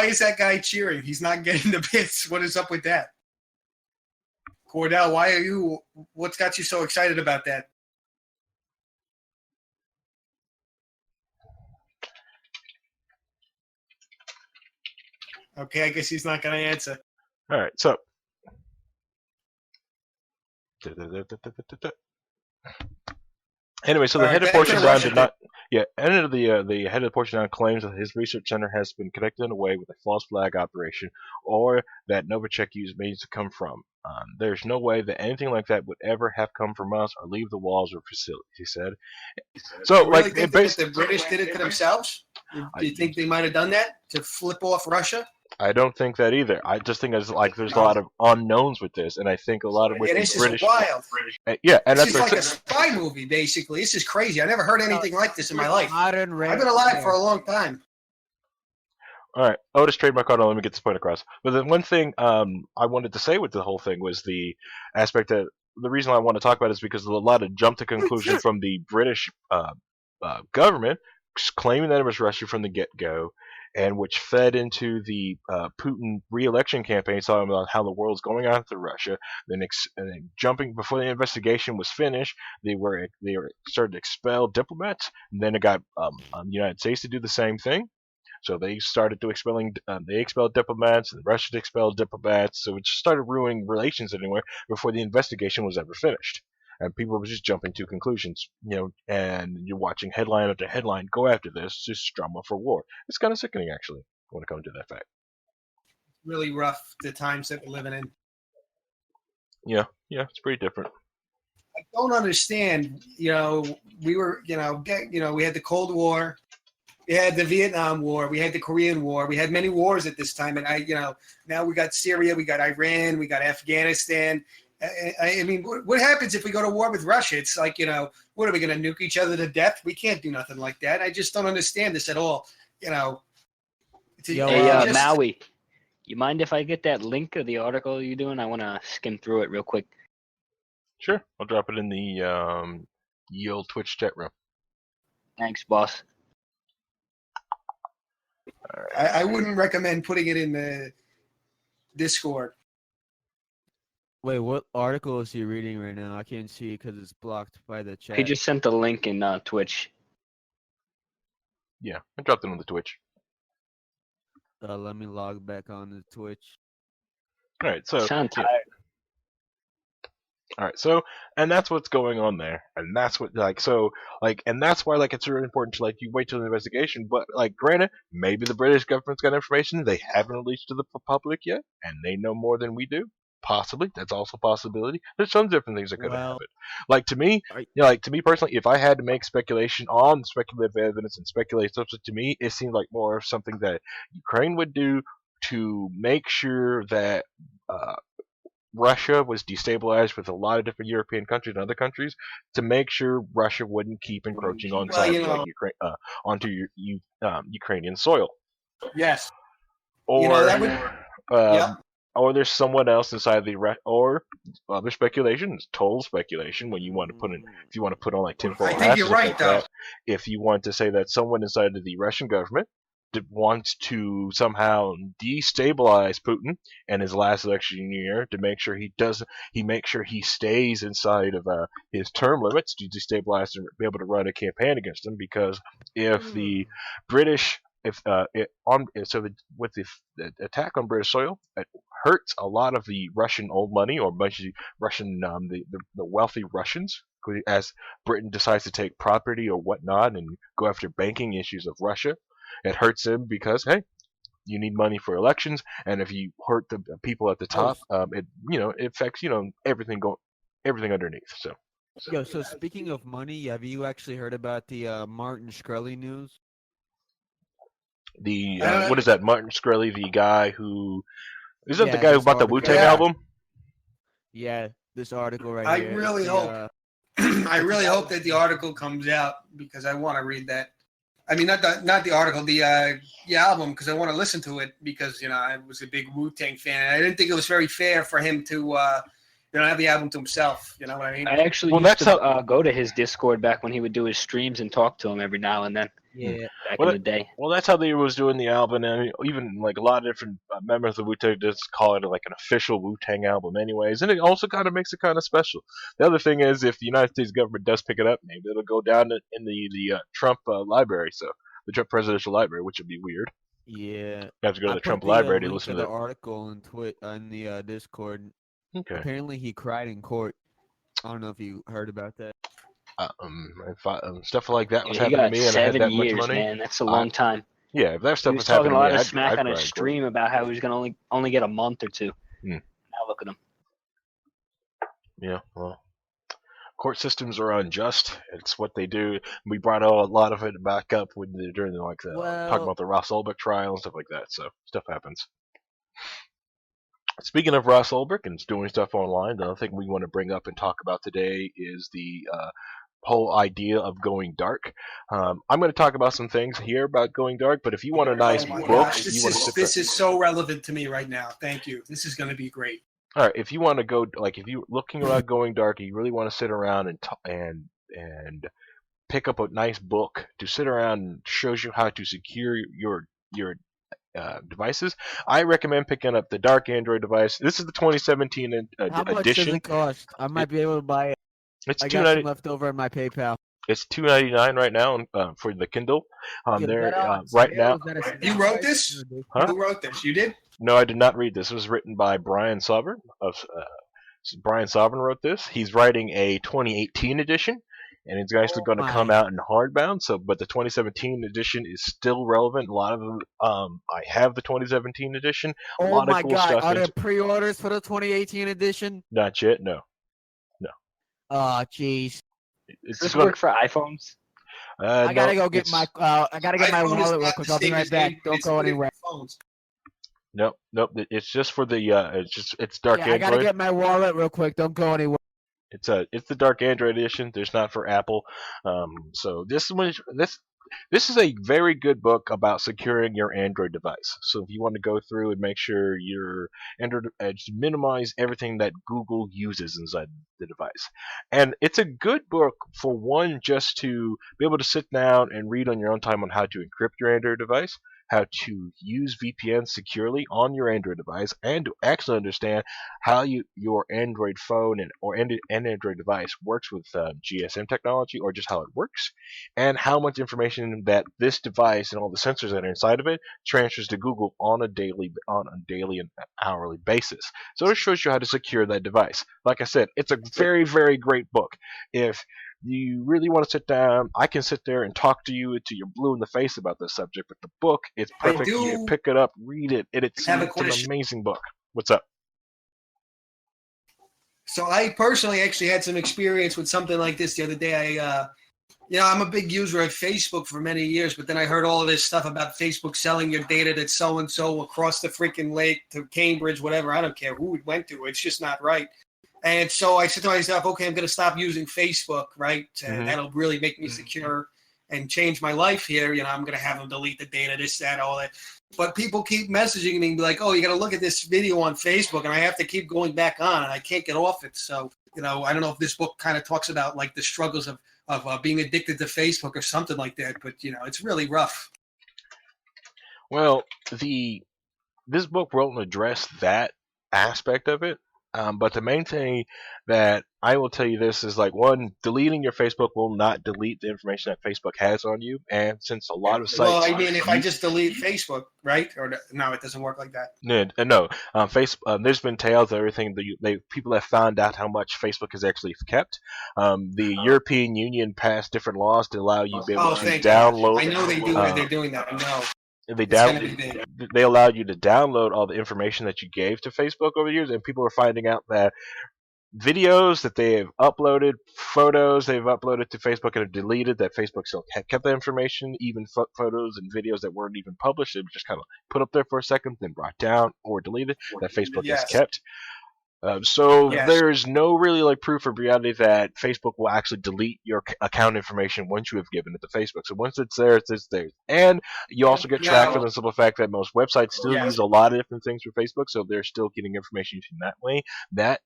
is that guy cheering? He's not getting the bits. What is up with that? Cordell, what's got you so excited about that? Okay, I guess he's not going to answer. All right, so anyway, so the head of Portion-Down did not. Yeah, the head of the Portion-Down claims that his research center has been connected in a way with a false flag operation, or that Novichok used means to come from. There's no way that anything like that would ever have come from us or leave the walls or facilities, he said. So, you really think that the British did it to themselves? Do you think they might have done that to flip off Russia? I don't think that either. I just think there's a lot of unknowns with this, and I think a lot of with this the British. Is wild. Yeah, and this is like a spy movie, basically. This is crazy. I never heard anything like this in my life. I've been alive for a long time. All right, Otis, trademark card. Let me get this point across. But the one thing I wanted to say with the whole thing was the aspect that the reason I want to talk about is because there's a lot of jump to conclusion from the British government claiming that it was Russia from the get-go, and which fed into the Putin re-election campaign, talking about how the world's going after Russia. Then jumping before the investigation was finished, they started to expel diplomats, and then it got the United States to do the same thing. So they started to they expelled diplomats, and Russia expelled diplomats. So it just started ruining relations anywhere before the investigation was ever finished. And people were just jumping to conclusions, and you're watching headline after headline go after this, just drama for war. It's kind of sickening, actually, when it comes to that fact. Really rough, the times that we're living in. Yeah, it's pretty different. I don't understand, we were, we had the Cold War, we had the Vietnam War, we had the Korean War, we had many wars at this time, and now we got Syria, we got Iran, we got Afghanistan. I mean, what happens if we go to war with Russia? It's like, what are we going to nuke each other to death? We can't do nothing like that. I just don't understand this at all. Maui, you mind if I get that link of the article you're doing? I want to skim through it real quick. Sure. I'll drop it in the Yield Twitch chat room. Thanks, boss. All right. I wouldn't recommend putting it in the Discord. Wait, what article is he reading right now? I can't see it because it's blocked by the chat. He just sent the link in Twitch. Yeah, I dropped it on the Twitch. Let me log back on the Twitch. All right, so Sound tired. All right, so and that's what's going on there, and that's what and that's why it's really important to you wait till the investigation. But granted, maybe the British government's got information they haven't released to the public yet, and they know more than we do. Possibly, that's also a possibility. There's some different things that could happen. To me, to me personally, if I had to make speculation on speculative evidence and speculate something, to me, it seemed like more of something that Ukraine would do to make sure that Russia was destabilized with a lot of different European countries and other countries to make sure Russia wouldn't keep encroaching on Ukraine onto Ukrainian soil. Yes. Or there's someone else inside or other speculation, total speculation. When you want to put in, if you want to put on tinfoil hats, I think you're right, though. If you want to say that someone inside of the Russian government wants to somehow destabilize Putin and his last election year to make sure he stays inside of his term limits to destabilize and be able to run a campaign against him. Because if the British, with the attack on British soil, it hurts a lot of the Russian old money or bunch of Russian the wealthy Russians. As Britain decides to take property or whatnot and go after banking issues of Russia, it hurts them because, hey, you need money for elections, and if you hurt the people at the top, it affects everything underneath. So speaking of money, have you actually heard about the Martin Shkreli news? The what is that? Martin Shkreli, the guy who is that the guy who bought the Wu-Tang album? Yeah, this article right here. I really hope. I really hope that the article comes out because I want to read that. I mean, not the article, the album, because I want to listen to it because I was a big Wu-Tang fan. I didn't think it was very fair for him to have the album to himself. You know what I mean? I actually used to go to his Discord back when he would do his streams and talk to him every now and then. Yeah, back in the day. Well, that's how they was doing the album, and even a lot of different members of the Wu-Tang just call it an official Wu-Tang album, anyways. And it also kind of makes it kind of special. The other thing is, if the United States government does pick it up, maybe it'll go down in the Trump library, so the Trump presidential library, which would be weird. Yeah, you have to go to the Trump library to listen to the article on the Discord. Okay. Apparently, he cried in court. I don't know if you heard about that. Stuff like that was happening to me, and I had that much money. Man, that's a long time. Yeah, if that stuff was was happening to me, he was talking a lot of smack on his stream about how he was going to only get a month or two. Now look at him. Yeah, well, court systems are unjust. It's what they do. We brought a lot of it back up during talking about the Ross Ulbricht trial and stuff like that. So stuff happens. Speaking of Ross Ulbricht and doing stuff online, the other thing we want to bring up and talk about today is the whole idea of going dark. I'm going to talk about some things here about going dark, but if you want a nice book, this is so relevant to me right now. Thank you. This is going to be great. All right, if you want to go, if you're looking about going dark, and you really want to sit around and pick up a nice book to sit around and shows you how to secure your devices, I recommend picking up the Dark Android device. This is the 2017 edition. How much does it cost? I might be able to buy it. I got some left over in my PayPal. It's $2.99 right now for the Kindle. Right now. You wrote this? Huh? Who wrote this? You did? No, I did not read this. It was written by Brian Sovereign. Brian Sovereign wrote this. He's writing a 2018 edition, and it's actually going to come out in hardbound. But the 2017 edition is still relevant. A lot of them, I have the 2017 edition. A lot of cool stuff. Are there pre-orders for the 2018 edition? Not yet. No. Oh, jeez. Does this work for iPhones? I gotta go get my. I gotta get my wallet real quick. I'll be right back. Don't go anywhere. Nope. It's just for the. It's Dark Android. I gotta get my wallet real quick. Don't go anywhere. It's the Dark Android edition. There's not for Apple. So this is a very good book about securing your Android device. So if you want to go through and make sure your Android minimize everything that Google uses inside the device. And it's a good book for one, just to be able to sit down and read on your own time on how to encrypt your Android device. how to use VPN securely on your Android device, and to actually understand how your Android phone or Android device works with GSM technology, or just how it works, and how much information that this device and all the sensors that are inside of it transfers to Google on a daily and hourly basis. So it shows you how to secure that device. Like I said, it's a very, very great book. If you really want to sit down, I can sit there and talk to you until you're blue in the face about this subject. But the book, it's perfect. You pick it up, read it, and it's an amazing book. What's up? So I personally actually had some experience with something like this the other day. I'm a big user of Facebook for many years, but then I heard all of this stuff about Facebook selling your data to so-and-so across the freaking lake to Cambridge, whatever. I don't care who it went to. It's just not right. And so I said to myself, okay, I'm going to stop using Facebook, right? That'll really make me secure and change my life here. I'm going to have them delete the data, this, that, all that. But people keep messaging me and be like, oh, you got to look at this video on Facebook, and I have to keep going back on, and I can't get off it. So, I don't know if this book kind of talks about like the struggles of being addicted to Facebook or something like that, but it's really rough. Well, this book won't address that aspect of it, but the main thing that I will tell you this is, like, one, deleting your Facebook will not delete the information that Facebook has on you, and since a lot of sites... Well, I mean, if I just delete Facebook, right? Or no, it doesn't work like that. No. There's been tales of everything. People have found out how much Facebook has actually kept. The European Union passed different laws to allow you to be able to download... I know they do it. They're doing that. I know. They allowed you to download all the information that you gave to Facebook over the years, and people are finding out that videos that they have uploaded, photos they've uploaded to Facebook and have deleted, that Facebook still kept the information, even photos and videos that weren't even published, they were just kind of put up there for a second, then brought down or deleted, that Facebook has kept. There's no really like proof or reality that Facebook will actually delete your account information once you have given it to Facebook. So once it's there, it's there. And you also get tracked for the simple fact that most websites still use a lot of different things for Facebook, so they're still getting information using that way.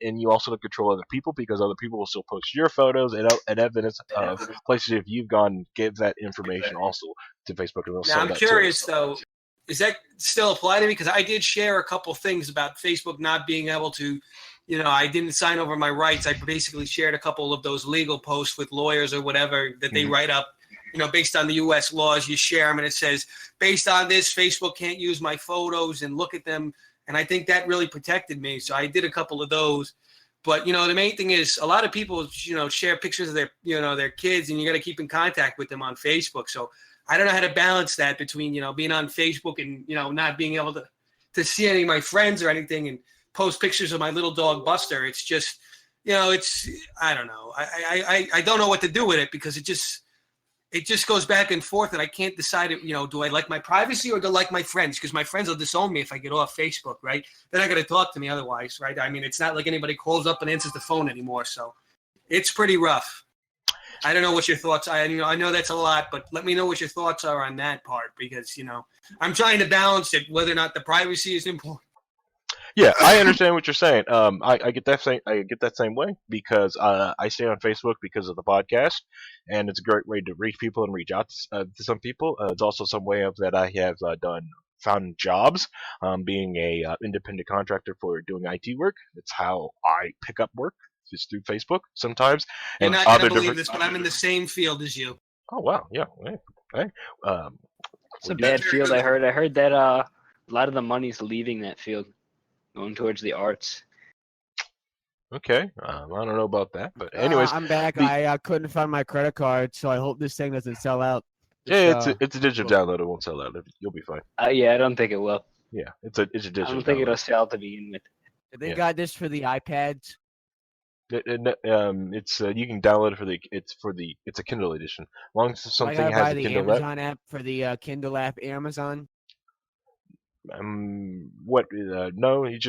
And you also don't control other people, because other people will still post your photos and evidence of places if you've gone and give that information also to Facebook. And now I'm curious though, does that still apply to me? Because I did share a couple things about Facebook not being able to, I didn't sign over my rights. I basically shared a couple of those legal posts with lawyers or whatever that they write up, based on the U.S. laws. You share them and it says, based on this, Facebook can't use my photos and look at them. And I think that really protected me. So I did a couple of those. But, the main thing is a lot of people, share pictures of their, their kids, and you got to keep in contact with them on Facebook. So I don't know how to balance that between, being on Facebook and, not being able to see any of my friends or anything and post pictures of my little dog Buster. It's just, I don't know. I don't know what to do with it, because it just goes back and forth, and I can't decide, do I like my privacy or do I like my friends? Because my friends will disown me if I get off Facebook, right? They're not going to talk to me otherwise, right? I mean, it's not like anybody calls up and answers the phone anymore. So it's pretty rough. I don't know what your thoughts are. I know that's a lot, but let me know what your thoughts are on that part, because, I'm trying to balance it, whether or not the privacy is important. Yeah, I understand what you're saying. I get that same way, because I stay on Facebook because of the podcast, and it's a great way to reach people and reach out to some people. It's also some way of that I have found jobs, being a independent contractor for doing IT work. That's how I pick up work. Just through Facebook sometimes. You're not going to believe this, but I'm in the same field as you. Oh, wow. Yeah. Hey. It's a bad field, I heard. I heard that a lot of the money's leaving that field, going towards the arts. Okay. I don't know about that, but anyways. I'm back. I couldn't find my credit card, so I hope this thing doesn't sell out. It's a digital download. It won't sell out. You'll be fine. Yeah, I don't think it will. Yeah, it's a digital I don't think it'll sell to begin with. They got this for the iPads. It's you can download it it's a Kindle edition. As long as something has buy a the Kindle Amazon app for the Kindle app Amazon. No, you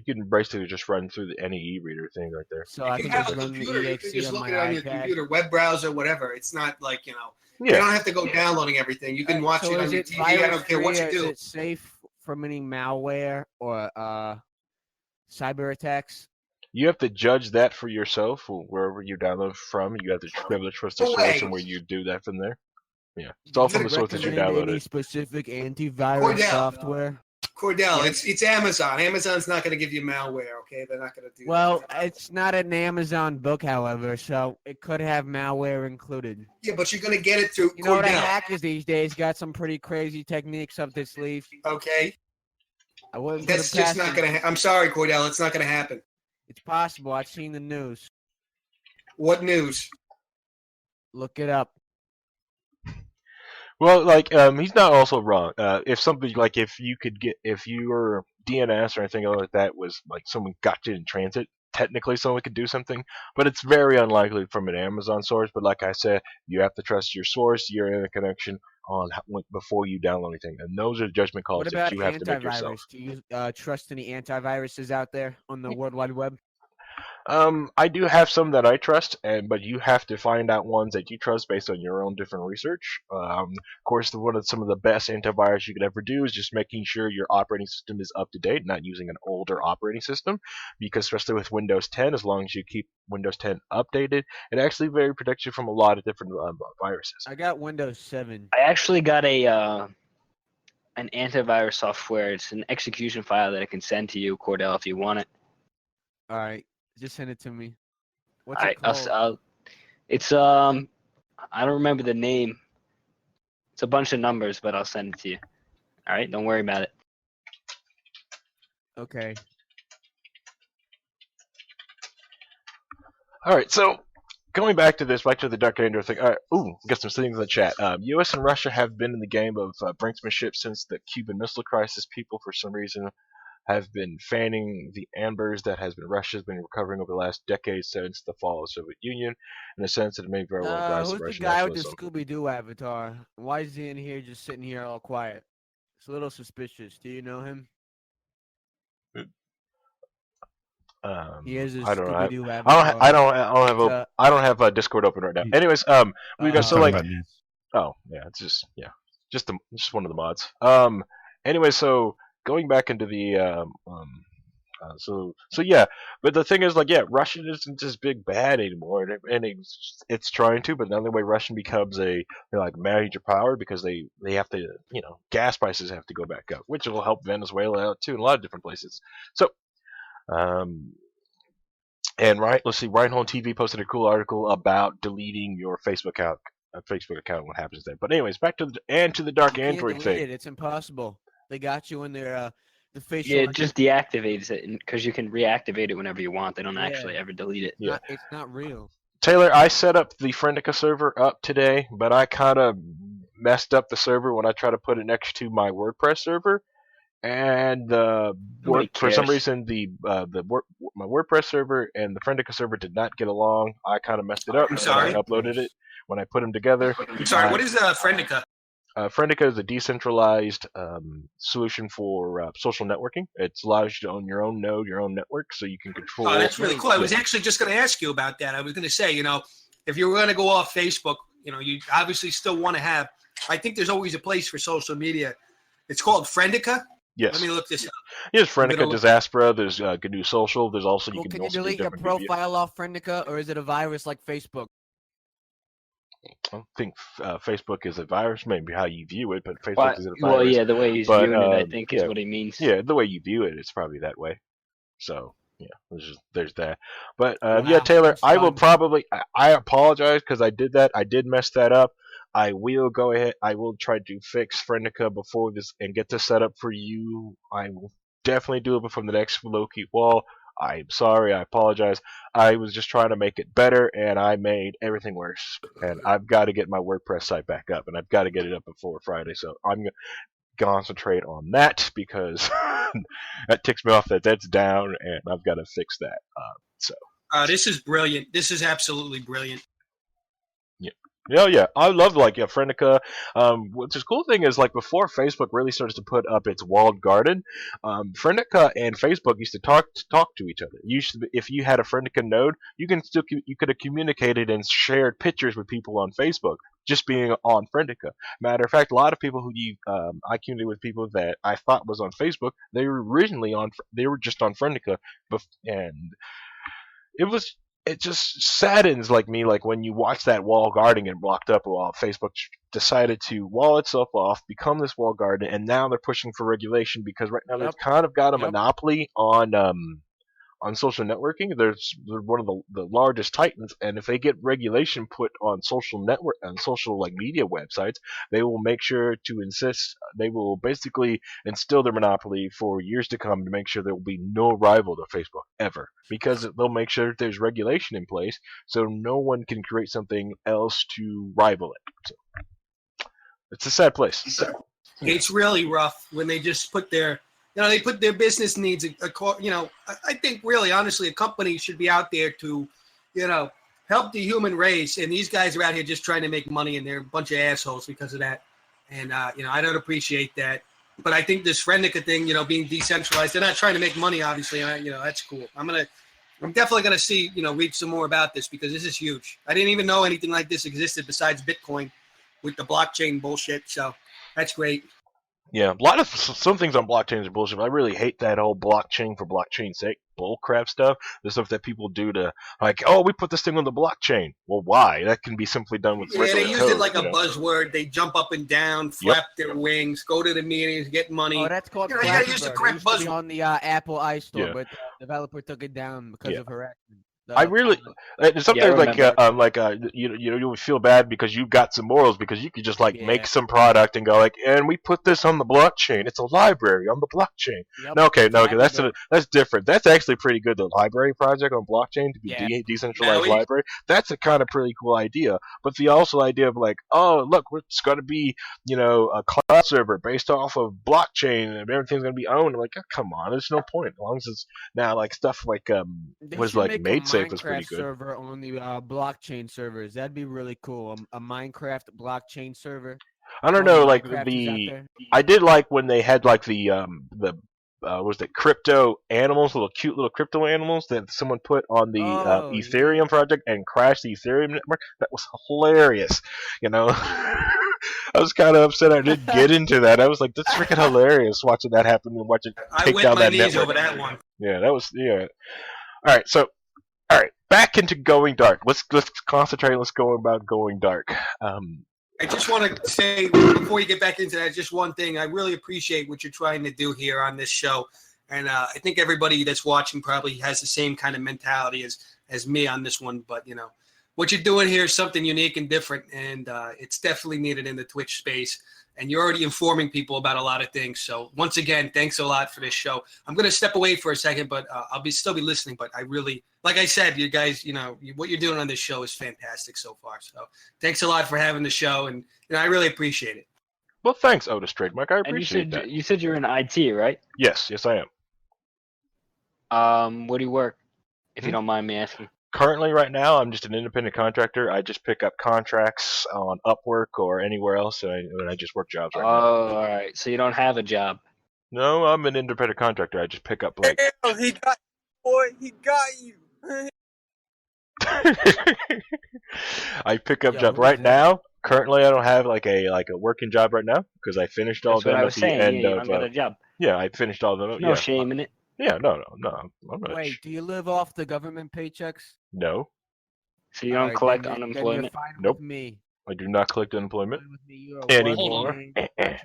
can basically just run through the NE reader thing right there. So I can just run the EXE just on look my it on your iPad. computer, web browser, whatever. It's not like, you don't have to go downloading everything. You can watch it on your TV. I don't care what you do. Is it safe from any malware or cyber attacks? You have to judge that for yourself, wherever you download from. You have to be able to trust the solution where you do that from there. Yeah, it's all from the you source that you recommend any downloaded. specific antivirus software? Cordell, it's Amazon. Amazon's not going to give you malware, okay? They're not going to do Well, that. it's not an Amazon book, however, so it could have malware included. Yeah, but you're going to get it through You know, the Cordell. hackers these days got some pretty crazy techniques up their sleeve. Okay? I wouldn't That's put it just past not them. going to I'm sorry, Cordell. It's not going to happen. It's possible. I've seen the news. What news? Look it up. Well, like, he's not also wrong. If somebody, like, if your DNS or anything like that was, like, someone got you in transit, technically someone could do something, but it's very unlikely from an Amazon source. But like I said, you have to trust your source, your internet connection before you download anything. And those are judgment calls What about that you have to make yourself. antivirus? Do you trust any antiviruses out there on the World Wide Web? I do have some that I trust, but you have to find out ones that you trust based on your own different research. Of course, some of the best antivirus you could ever do is just making sure your operating system is up to date, not using an older operating system, because especially with Windows 10, as long as you keep Windows 10 updated, it actually very protects you from a lot of different viruses. I got Windows 7. I actually got an antivirus software. It's an execution file that I can send to you, Cordell, if you want it. All right. Just send it to me. What's All it right, called? it's I don't remember the name. It's a bunch of numbers, but I'll send it to you. All right, don't worry about it. Okay. All right, so going back to the Dark Andor thing. All right, got some things in the chat. U.S. and Russia have been in the game of brinksmanship since the Cuban Missile Crisis. People, for some reason, have been fanning the embers that Russia's been recovering over the last decade since the fall of the Soviet Union. In a sense, it may very well rise to Who's the Russian guy with the nationalism. Scooby-Doo avatar? Why is he in here just sitting here all quiet? It's a little suspicious. Do you know him? He is a I don't know. Scooby-Doo avatar. I don't have a Discord open right now. Anyways, we got so Talking like. about news. Oh yeah, it's just one of the mods. Anyway, so going back into the so yeah, but the thing is, like, yeah, Russian isn't just big bad anymore, and it's trying to, but the only way Russian becomes like major power because they have to, gas prices have to go back up, which will help Venezuela out too, and a lot of different places. So, and let's see, Reinhold TV posted a cool article about deleting your Facebook account. And what happens there. But anyways, back to the Dark Android thing. It's impossible. They got you in their the facial. Yeah, it just deactivates it because you can reactivate it whenever you want. They don't actually ever delete it. Yeah. It's not real. Taylor, I set up the Friendica server up today, but I kind of messed up the server when I tried to put it next to my WordPress server, and for some reason my WordPress server and the Friendica server did not get along. I kind of messed it up. I'm sorry. I uploaded it when I put them together. I'm sorry. What is Friendica? Friendica is a decentralized solution for social networking. It allows you to own your own node, your own network, so you can control. Oh, that's really cool. I was actually just going to ask you about that. I was going to say, if you were going to go off Facebook, you obviously still want to have. I think there's always a place for social media. It's called Friendica. Yes. Let me look this up. Yes, Friendica, Diaspora. There's GNU Social. There's also Well, you can also you delete your profile off Friendica, or is it a virus like Facebook? I don't think Facebook is a virus, maybe how you view it, but Facebook is a virus. Well, yeah, the way he's viewing it, I think, is what he means. Yeah, the way you view it, it's probably that way. So, yeah, there's that. But, Wow, Taylor, I will probably, I apologize because I did that. I did mess that up. I will go ahead. I will try to fix Friendica before this and get this set up for you. I will definitely do it before the next Key WAL. I'm sorry, I apologize. I was just trying to make it better, and I made everything worse. And I've got to get my WordPress site back up, and I've got to get it up before Friday. So I'm going to concentrate on that because that ticks me off that that's down, and I've got to fix that. This is brilliant. This is absolutely brilliant. Yeah, I love Friendica. What's the cool thing is before Facebook really started to put up its walled garden, Friendica and Facebook used to talk to each other. If you had a Friendica node, you could have communicated and shared pictures with people on Facebook just being on Friendica. Matter of fact, a lot of people I communicated with people that I thought was on Facebook. They were originally they were just on Friendica, and it was it just saddens like me, like when you watch that wall garden get blocked up while Facebook decided to wall itself off, become this wall garden, and now they're pushing for regulation because right now they've kind of got a monopoly on social networking. They're one of the largest titans, and if they get regulation put on social network and social like media websites, they will make sure to insist. They will basically instill their monopoly for years to come to make sure there will be no rival to Facebook ever, because they'll make sure that there's regulation in place so no one can create something else to rival it. So it's a sad place. It's really rough when they just put their they put their business needs, I think really, honestly, a company should be out there to, help the human race. And these guys are out here just trying to make money, and they're a bunch of assholes because of that. And, I don't appreciate that. But I think this Rendica thing, being decentralized, they're not trying to make money, obviously. And that's cool. I'm definitely going to see, read some more about this because this is huge. I didn't even know anything like this existed besides Bitcoin with the blockchain bullshit. So that's great. Yeah, a lot of some things on blockchains are bullshit. But I really hate that whole blockchain for blockchain's sake bullcrap stuff. The stuff that people do to like, oh, we put this thing on the blockchain. Well, why? That can be simply done with regular they use code, it like a buzzword. They jump up and down, flap their wings, go to the meetings, get money. Oh, that's called. You gotta use the correct buzzword. On the Apple iStore, but the developer took it down because of harassment. I really sometimes you would feel bad because you got some morals because you could just make some product and go and we put this on the blockchain. It's a library on the blockchain. Yep. That's different. That's actually pretty good. The library project on blockchain to be decentralized library. That's a kind of pretty cool idea. But the also idea of oh look, it's going to be a cloud server based off of blockchain and everything's going to be owned. I'm like, oh, come on, there's no point as long as it's now stuff was made. Was pretty good. Server on the blockchain servers. That'd be really cool. A Minecraft blockchain server. I don't know, I did like when they had was it crypto animals, cute little crypto animals that someone put on the Ethereum project and crashed the Ethereum network. That was hilarious. I was kind of upset I didn't get into that. I was like, that's freaking hilarious watching that happen and watching take down that network. I went my knees over that one. Yeah, that was All right, so. All right, back into going dark. Let's concentrate. Let's go about going dark. I just want to say before you get back into that, just one thing. I really appreciate what you're trying to do here on this show, and I think everybody that's watching probably has the same kind of mentality as me on this one. But what you're doing here is something unique and different, and it's definitely needed in the Twitch space. And you're already informing people about a lot of things. So once again, thanks a lot for this show. I'm going to step away for a second, but I'll still be listening. But I really, like I said, you guys, what you're doing on this show is fantastic so far. So thanks a lot for having the show, and I really appreciate it. Well, thanks, Otis Trademark. I appreciate that. You said you're in IT, right? Yes, I am. Where do you work, if you don't mind me asking? Currently, right now, I'm just an independent contractor. I just pick up contracts on Upwork or anywhere else, and I just work jobs right now. Oh, all right. So you don't have a job? No, I'm an independent contractor. I just pick up Damn, he got you, boy. He got you. I pick up jobs right now. Currently, I don't have a working job right now because I finished all of them at the end of. You don't got a job. Yeah, I finished all of them. No shame in it. Yeah, no. Wait, do you live off the government paychecks? No. So you don't collect unemployment? Nope. Me. I do not collect unemployment anymore.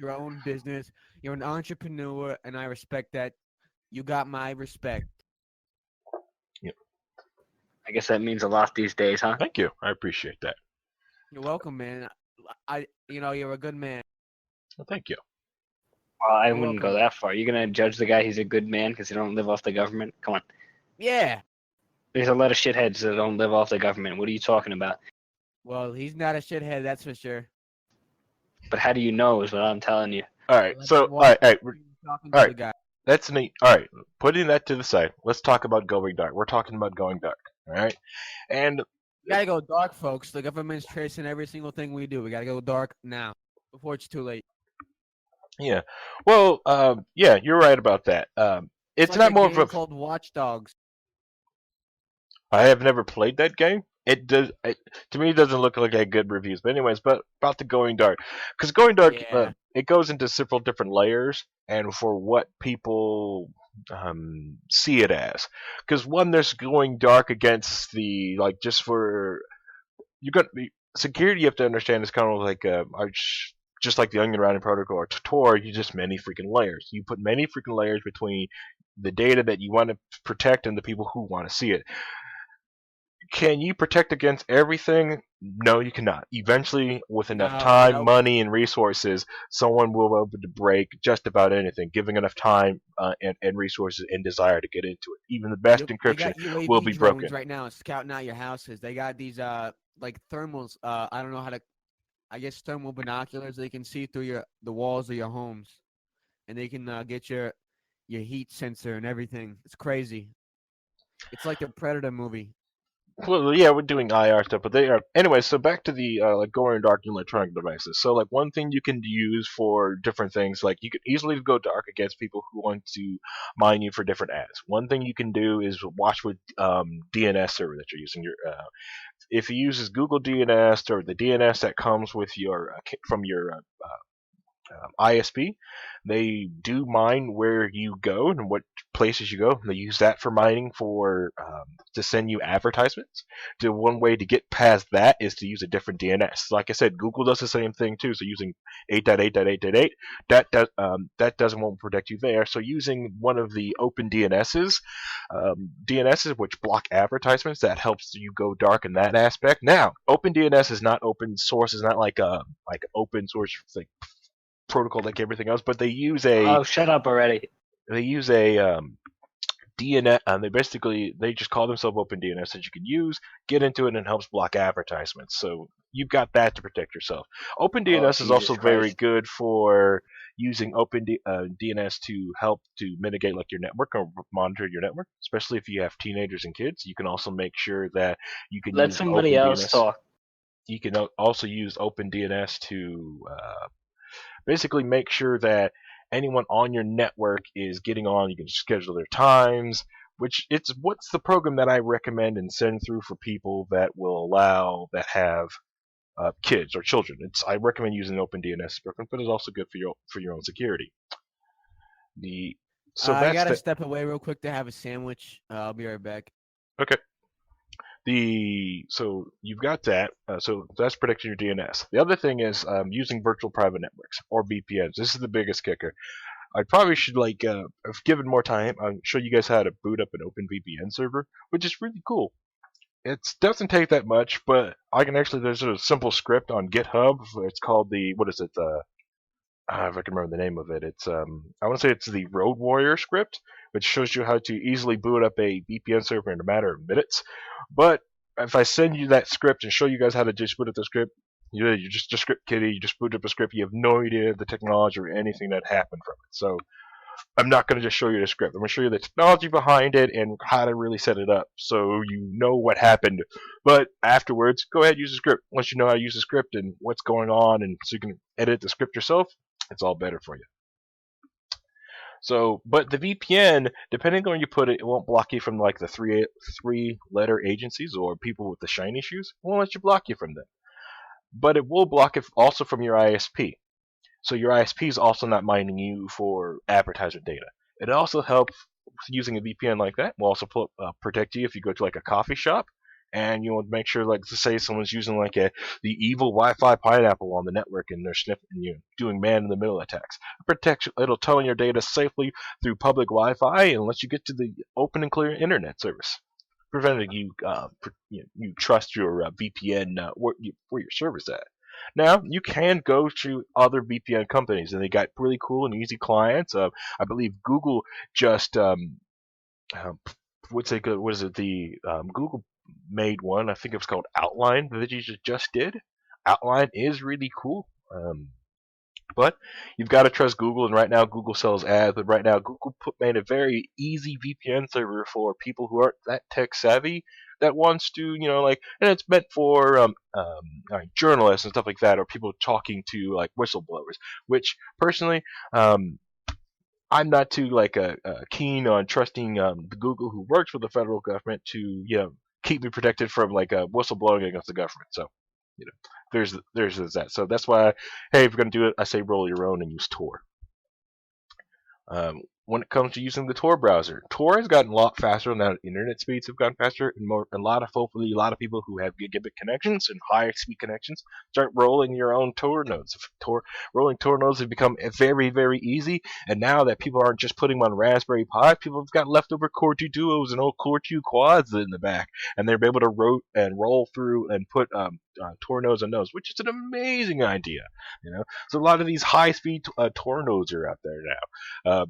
Your own business. You're an entrepreneur, and I respect that. You got my respect. Yep. I guess that means a lot these days, huh? Thank you. I appreciate that. You're welcome, man. You're a good man. Well, thank you. Well, I wouldn't go that far. You're going to judge the guy he's a good man because he don't live off the government? Come on. Yeah. There's a lot of shitheads that don't live off the government. What are you talking about? Well, he's not a shithead, that's for sure. But how do you know is what I'm telling you. All right, so, all right. That's neat. All right, putting that to the side, let's talk about going dark. We're talking about going dark, all right? And we got to go dark, folks. The government's tracing every single thing we do. We got to go dark now before it's too late. Yeah. Well, yeah, you're right about that. It's not more of a called Watch Dogs. I have never played that game. It does to me. It doesn't look like a good reviews. But anyways, but about the going dark, because going dark, it goes into several different layers, and for what people see it as. Because one, there's going dark against the just for you're gonna be security. You have to understand is kind of like just like the onion routing protocol or Tor. You just many freaking layers. You put many freaking layers between the data that you want to protect and the people who want to see it. Can you protect against everything? No, you cannot. Eventually, with enough time, money, and resources, someone will be able to break just about anything, giving enough time and resources and desire to get into it. Even the best encryption will be broken. Right now, scouting out your houses. They got these like thermals. I don't know how to. I guess thermal binoculars. They can see through the walls of your homes, and they can get your heat sensor and everything. It's crazy. It's like the Predator movie. Well, yeah, we're doing IR stuff, but they are anyway. So back to the going dark electronic devices. So one thing you can use for different things, you can easily go dark against people who want to mine you for different ads. One thing you can do is watch with DNS server that you're using. If you use Google DNS or the DNS that comes with your from your ISP, they do mine where you go and what places you go. They use that for mining for to send you advertisements. The one way to get past that is to use a different DNS. Like I said, Google does the same thing too. So using 8.8.8.8, that doesn't won't protect you there. So using one of the open DNSs, DNSs which block advertisements, that helps you go dark in that aspect. Now, open DNS is not open source. Is not like open source protocol like everything else, but they use Oh, shut up already. They use a DNS, and they just call themselves open DNS that you can use, get into it, and it helps block advertisements. So you've got that to protect yourself. Open DNS is also very good for using open DNS to help to mitigate your network or monitor your network, especially if you have teenagers and kids. You can also make sure that you can let somebody else talk. You can also use open DNS to basically make sure that anyone on your network is getting on. You can schedule their times, what's the program that I recommend and send through for people that have kids or children. I recommend using OpenDNS program, but it's also good for your own security. I gotta step away real quick to have a sandwich. I'll be right back. Okay. So you've got that. So that's protecting your DNS. The other thing is using virtual private networks or VPNs. This is the biggest kicker. I probably should if given more time, I'll show you guys how to boot up an OpenVPN server, which is really cool. It doesn't take that much, but there's a simple script on GitHub. It's called if I can remember the name of it. It's I want to say it's the Road Warrior script, which shows you how to easily boot up a VPN server in a matter of minutes. But if I send you that script and show you guys how to just boot up the script, you're just a script kiddie. You just boot up a script. You have no idea the technology or anything that happened from it. So I'm not going to just show you the script. I'm going to show you the technology behind it and how to really set it up so you know what happened. But afterwards, go ahead and use the script. Once you know how to use the script and what's going on, and so you can edit the script yourself, it's all better for you. So, but the VPN, depending on where you put it, it won't block you from the three-letter agencies or people with the shiny shoes. It won't let you block you from them. But it will block it also from your ISP. So your ISP is also not mining you for advertiser data. It also helps using a VPN like that. Will also protect you if you go to a coffee shop and you want to make sure, to say someone's using the evil Wi-Fi pineapple on the network and they're sniffing you, doing man-in-the-middle attacks. It'll towing your data safely through public Wi-Fi unless you get to the open and clear internet service, preventing you trust your VPN where your server's at. Now, you can go to other VPN companies, and they got really cool and easy clients. I believe Google just Google made one. I think it was called Outline that you just did. Outline is really cool. But you've got to trust Google, and right now Google sells ads. But right now Google made a very easy VPN server for people who aren't that tech savvy, that wants to, and it's meant for journalists and stuff like that, or people talking to whistleblowers. Which personally, I'm not too keen on trusting the Google who works for the federal government to keep me protected from whistleblowing against the government. So there's that. So that's why, hey, if you're gonna do it, I say roll your own and use Tor. when it comes to using the Tor browser. Tor has gotten a lot faster now. Internet speeds have gotten faster, and a lot of people who have gigabit connections and higher speed connections start rolling your own Tor nodes. Rolling Tor nodes have become very, very easy, and now that people aren't just putting them on Raspberry Pi, people have got leftover Core 2 Duos and old Core 2 Quads in the back, and they're able to roll through and put Tor nodes on those, which is an amazing idea. So a lot of these high-speed Tor nodes are out there now.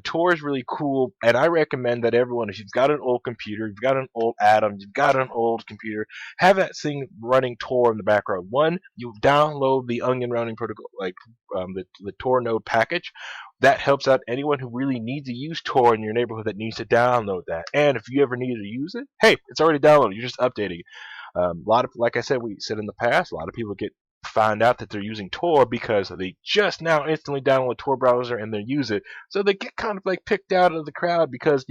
Tor is really cool, and I recommend that everyone, if you've got an old computer, you've got an old Atom, you've got an old computer, have that thing running Tor in the background. One, you download the Onion routing protocol, like the Tor node package. That helps out anyone who really needs to use Tor in your neighborhood that needs to download that. And if you ever need to use it, hey, it's already downloaded. You're just updating it. Like I said, we said in the past, a lot of people find out that they're using Tor because they just now instantly download Tor browser and they use it. So they get kind of like picked out of the crowd because,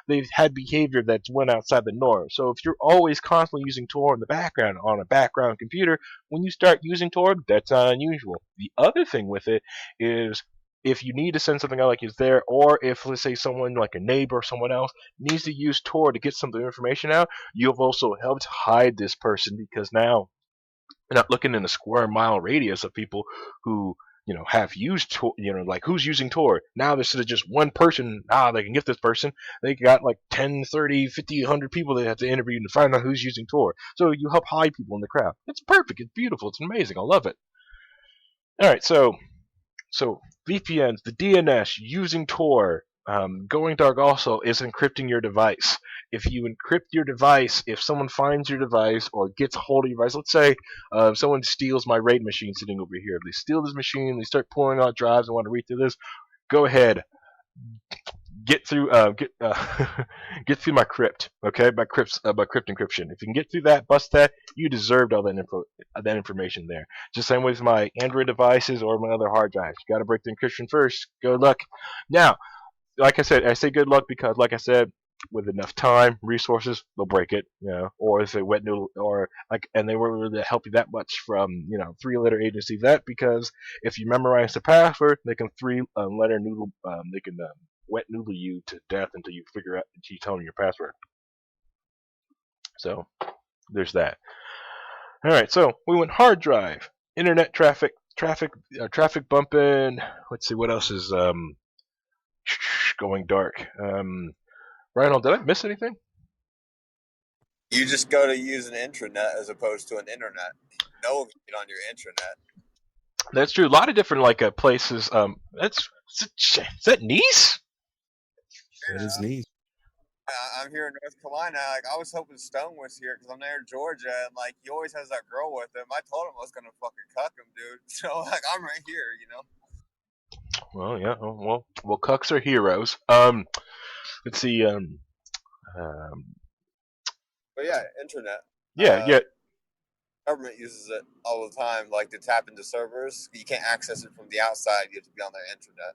they've had behavior that's went outside the norm. So if you're always constantly using Tor in the background on a background computer, when you start using Tor, that's not unusual. The other thing with it is if you need to send something out like it's there, or if, let's say, someone like a neighbor or someone else needs to use Tor to get some information out, you've also helped hide this person because now you're not looking in a square mile radius of people who have used Tor, like who's using Tor. Now this is just one person, they can get this person. They got like 10, 30, 50, 100 people they have to interview to find out who's using Tor. So you help hide people in the crowd. It's perfect, it's beautiful, it's amazing, I love it. Alright, so VPNs, the DNS, using Tor, going dark also is encrypting your device. If you encrypt your device, if someone finds your device or gets a hold of your device, let's say someone steals my RAID machine sitting over here. If they steal this machine, they start pulling out drives and want to read through this, go ahead. Get through get through my crypt, okay? By crypt encryption. If you can get through that, bust that, you deserved all that information there. Just same way with my Android devices or my other hard drives. You got to break the encryption first. Good luck. Now, like I said, I say good luck because, like I said, with enough time, resources, they'll break it, or if they wet noodle, or and they weren't really help you that much from, 3-letter agency that, because if you memorize the password, they can letter noodle, they can wet noodle you to death until you tell them your password. So, there's that. Alright, so we went hard drive, internet traffic bumping, let's see what else is, going dark. Reinhold, did I miss anything? You just go to use an intranet as opposed to an internet. No one can get on your intranet. That's true. A lot of different places. Is that Nice? That is Nice. I'm here in North Carolina. I was hoping Stone was here because I'm near Georgia, and he always has that girl with him. I told him I was gonna fucking cuck him, dude. So I'm right here, Well, yeah. Well, cucks are heroes. Let's see. But yeah, internet. Yeah. Government uses it all the time, to tap into servers. You can't access it from the outside. You have to be on their internet.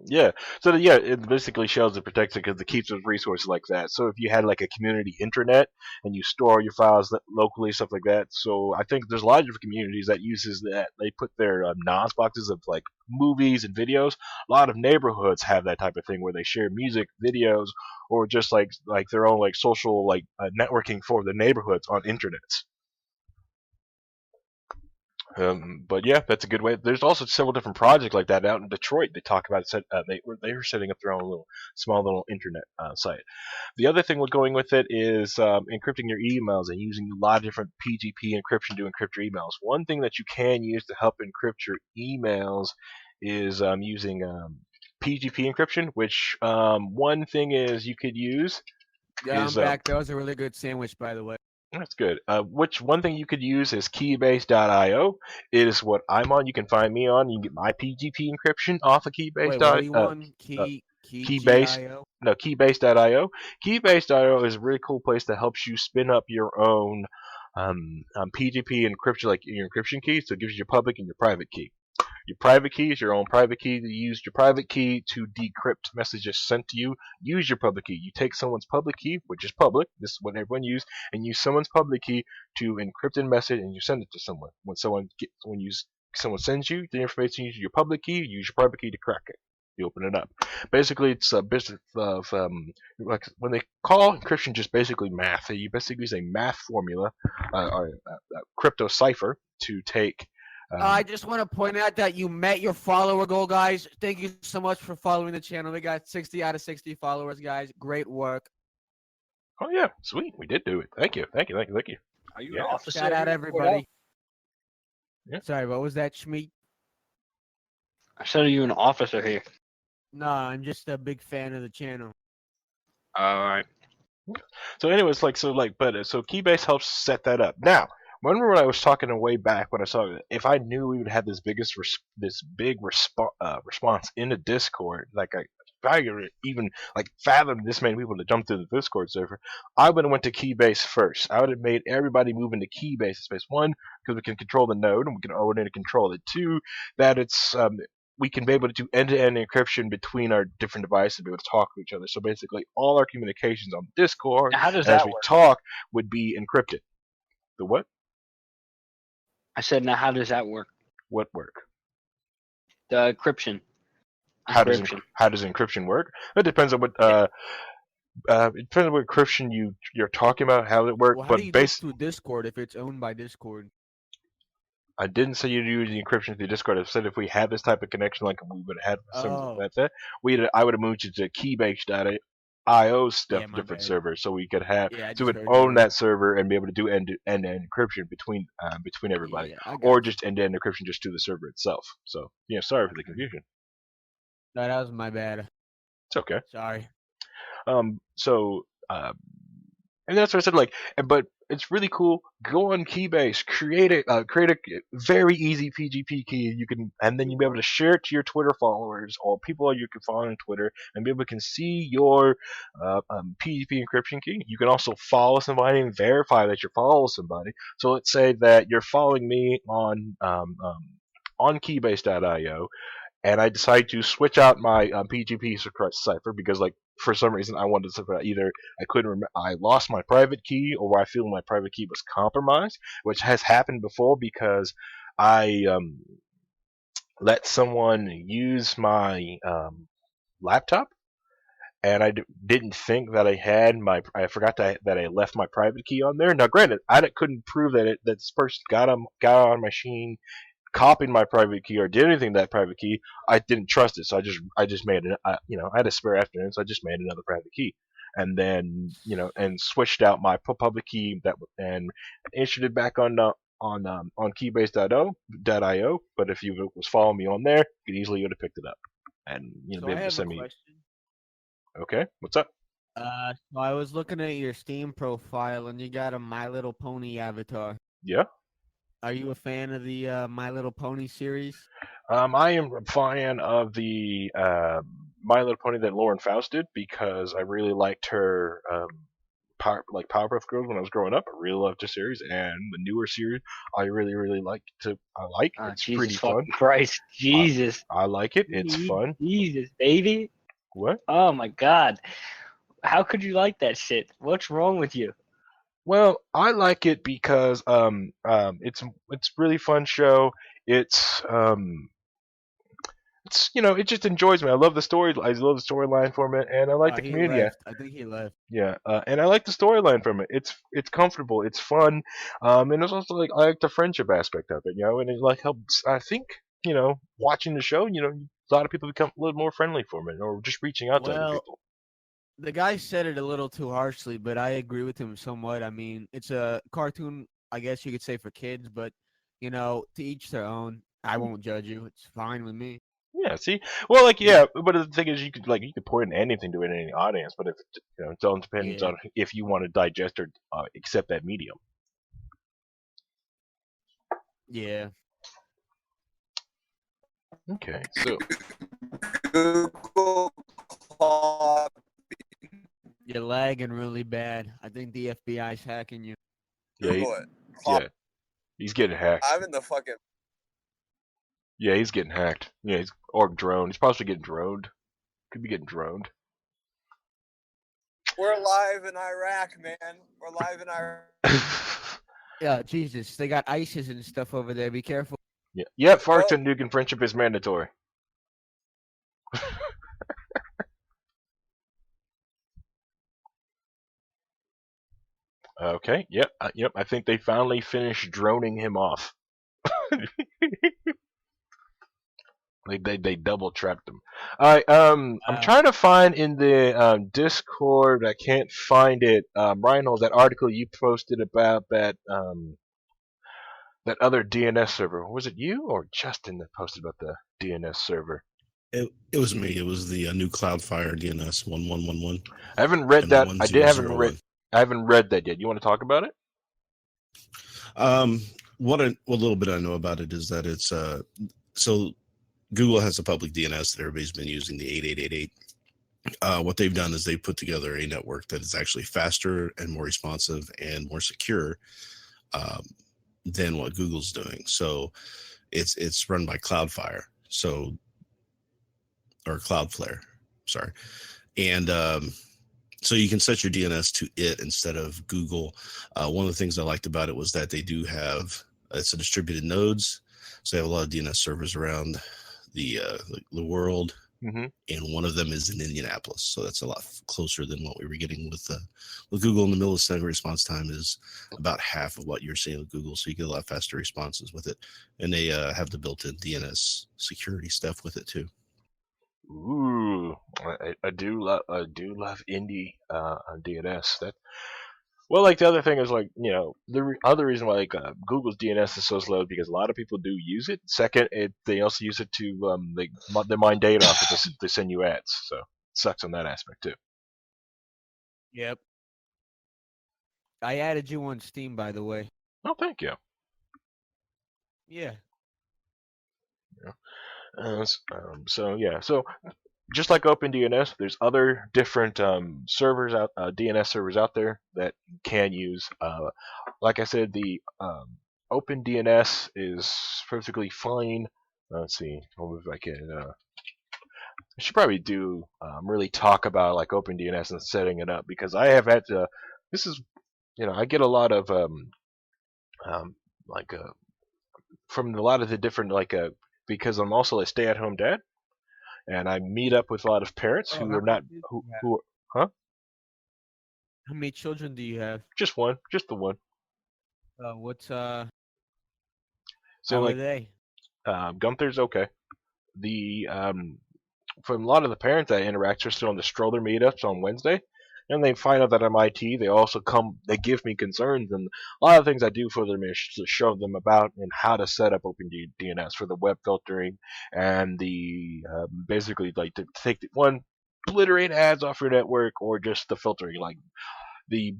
Yeah. So it basically shows it protects it because it keeps those resources like that. So if you had a community intranet and you store your files locally, stuff like that. So I think there's a lot of different communities that uses that. They put their NOS boxes of movies and videos. A lot of neighborhoods have that type of thing where they share music, videos, or just like their own social networking for the neighborhoods on intranets. But yeah, that's a good way. There's also several different projects like that out in Detroit. They talk about they were setting up their own small little internet site. The other thing with going with it is encrypting your emails and using a lot of different PGP encryption to encrypt your emails. One thing that you can use to help encrypt your emails is using PGP encryption. Which one thing is you could use. Yeah, I'm back. That was a really good sandwich, by the way. That's good. Which one thing you could use is keybase.io. It is what I'm on. You can find me on. You can get my PGP encryption off of keybase. Wait, what are you on? Keybase. No, keybase.io. Keybase.io is a really cool place that helps you spin up your own PGP encryption, like your encryption key. So it gives you your public and your private key. Your private key is your own private key. You use your private key to decrypt messages sent to you. Use your public key. You take someone's public key, which is public, this is what everyone uses, and use someone's public key to encrypt a message and you send it to someone. When someone sends you the information, use your public key, use your private key to crack it. You open it up. Basically, it's a business of like when they call encryption just basically math. You basically use a math formula or a crypto cipher to take. I just want to point out that you met your follower goal, guys. Thank you so much for following the channel. We got 60 out of 60 followers, guys. Great work. Oh yeah, sweet. We did do it. Thank you. Are you an officer? Shout out everybody. Yeah. Sorry, what was that, Schmeat? I said, are you an officer here? No, I'm just a big fan of the channel. All right. So anyways, so Keybase helps set that up. Now, remember when I was talking way back when I saw if I knew we would have this big response in the Discord, like if I could even like fathom this many people to jump through the Discord server, I would have went to Keybase first. I would have made everybody move into Keybase space. One, because we can control the node and we can own it and control it. Two, that it's we can be able to do end-to-end encryption between our different devices and be able to talk to each other. So basically, all our communications on Discord, Now, how does as that we work? talk, would be encrypted. The what? I said, now how does that work? What work? The encryption. How does encryption work? It depends on what it depends on what encryption you're talking about, how it works. Well, how But do you do it through Discord if it's owned by Discord? I didn't say you'd use the encryption through Discord. I said if we had this type of connection, like we would have had something like that, I would have moved you to Keybase.io different servers, so we could have so we would own that server and be able to do end-to-end encryption between everybody, or just end-to-end encryption just to the server itself. So yeah, sorry for the confusion. No, that was my bad. It's okay. Sorry. And that's what I said. But it's really cool. Go on Keybase, create a very easy PGP key. And then you'll be able to share it to your Twitter followers or people you can follow on Twitter, and people can see your PGP encryption key. You can also follow somebody and verify that you're following somebody. So let's say that you're following me on Keybase.io. And I decide to switch out my PGP cipher because, for some reason, I wanted to either I couldn't remember, I lost my private key, or I feel my private key was compromised, which has happened before because I let someone use my laptop, and I didn't think that I forgot that I left my private key on there. Now, granted, I couldn't prove that this person got on my machine, copied my private key, or did anything to that private key. I didn't trust it, so I just made it. I had a spare afternoon, so I just made another private key, and then and switched out my public key and issued it back on Keybase.io. But if you was following me on there, you could easily would have picked it up, and So be I able to have send a me. question. Okay, what's up? So I was looking at your Steam profile, and you got a My Little Pony avatar. Yeah. Are you a fan of the My Little Pony series? I am a fan of the My Little Pony that Lauren Faust did because I really liked her Powerpuff Girls when I was growing up. I really loved the series, and the newer series I really like. It's Jesus pretty fun. Christ, Jesus! I like it. It's fun. Jesus, baby. What? Oh my God! How could you like that shit? What's wrong with you? Well, I like it because it's really fun show. It's it just enjoys me. I love the story. I love the storyline from it, and I like the community. Left. I think he left. Yeah, and I like the storyline from it. It's comfortable. It's fun, and it's also I like the friendship aspect of it. And it helps. I think watching the show, a lot of people become a little more friendly for it, or just reaching out to other people. The guy said it a little too harshly, but I agree with him somewhat. I mean, it's a cartoon, I guess you could say, for kids, but to each their own. I won't judge you. It's fine with me. Yeah. See, well, but the thing is, you could point anything to it in any audience, but if it all depends on if you want to digest or accept that medium. Yeah. Okay. So. Google You're lagging really bad. I think the FBI's hacking you. Yeah, he's getting hacked. I'm in the fucking. Yeah, he's getting hacked. Yeah, or droned. He's possibly getting droned. Could be getting droned. We're live in Iraq, man. We're live in Iraq. Yeah, Jesus, they got ISIS and stuff over there. Be careful. Yeah, farts and nuke and friendship is mandatory. Okay. Yep. Yep. I think they finally finished droning him off. They double trapped him. All right. I'm trying to find in the Discord. I can't find it. Reinhold, that article you posted about that other DNS server. Was it you or Justin that posted about the DNS server? It was me. It was the new Cloudfire DNS 1111. I haven't read that. I haven't 1001. I haven't read that yet. You want to talk about it? What little bit I know about it is that it's so Google has a public DNS that everybody's been using, the 8888. What they've done is they put together a network that is actually faster and more responsive and more secure than what Google's doing. So it's run by Cloudfire, or Cloudflare, sorry, and so you can set your DNS to it instead of Google. One of the things I liked about it was that they do have it's a distributed nodes, so they have a lot of DNS servers around the world. Mm-hmm. And one of them is in Indianapolis, so that's a lot closer than what we were getting with Google. And the millisecond response time is about half of what you're seeing with Google, so you get a lot faster responses with it. And they have the built-in DNS security stuff with it too. Ooh, I do love indie DNS. That well, like the other thing is like the other reason why like Google's DNS is so slow because a lot of people do use it. Second, they also use it to they mine data off it to send you ads, so it sucks on that aspect too. Yep. I added you on Steam, by the way. Oh, thank you. Yeah. So just like OpenDNS, there's other different servers DNS servers out there that you can use. Like I said, the OpenDNS is perfectly fine. Let's see, if I can. I should probably do really talk about like OpenDNS and setting it up because I have had to. This is, I get a lot of like from a lot of the different because I'm also a stay-at-home dad. And I meet up with a lot of parents who are not who huh? How many children do you have? Just one, just the one. What's So how like are they? Gunther's okay. The from a lot of the parents I interact with still on the stroller meetups on Wednesday, and they find out that I'm IT. They also they give me concerns, and a lot of things I do for them is to show them about and how to set up OpenDNS for the web filtering and the basically like to take obliterate ads off your network or just the filtering. Like the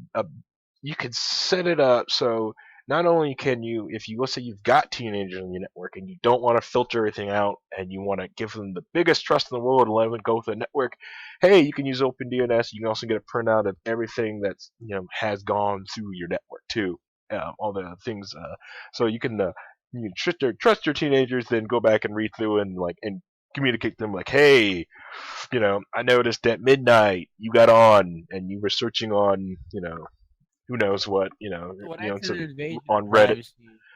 you can set it up so not only can you, if you let's say you've got teenagers on your network and you don't want to filter everything out and you want to give them the biggest trust in the world and let them go to the network, hey, you can use OpenDNS. You can also get a printout of everything that's has gone through your network too, all the things. So you can trust your teenagers, then go back and read through and communicate to them like, hey, I noticed at midnight you got on and you were searching on who knows what, on Reddit. Privacy,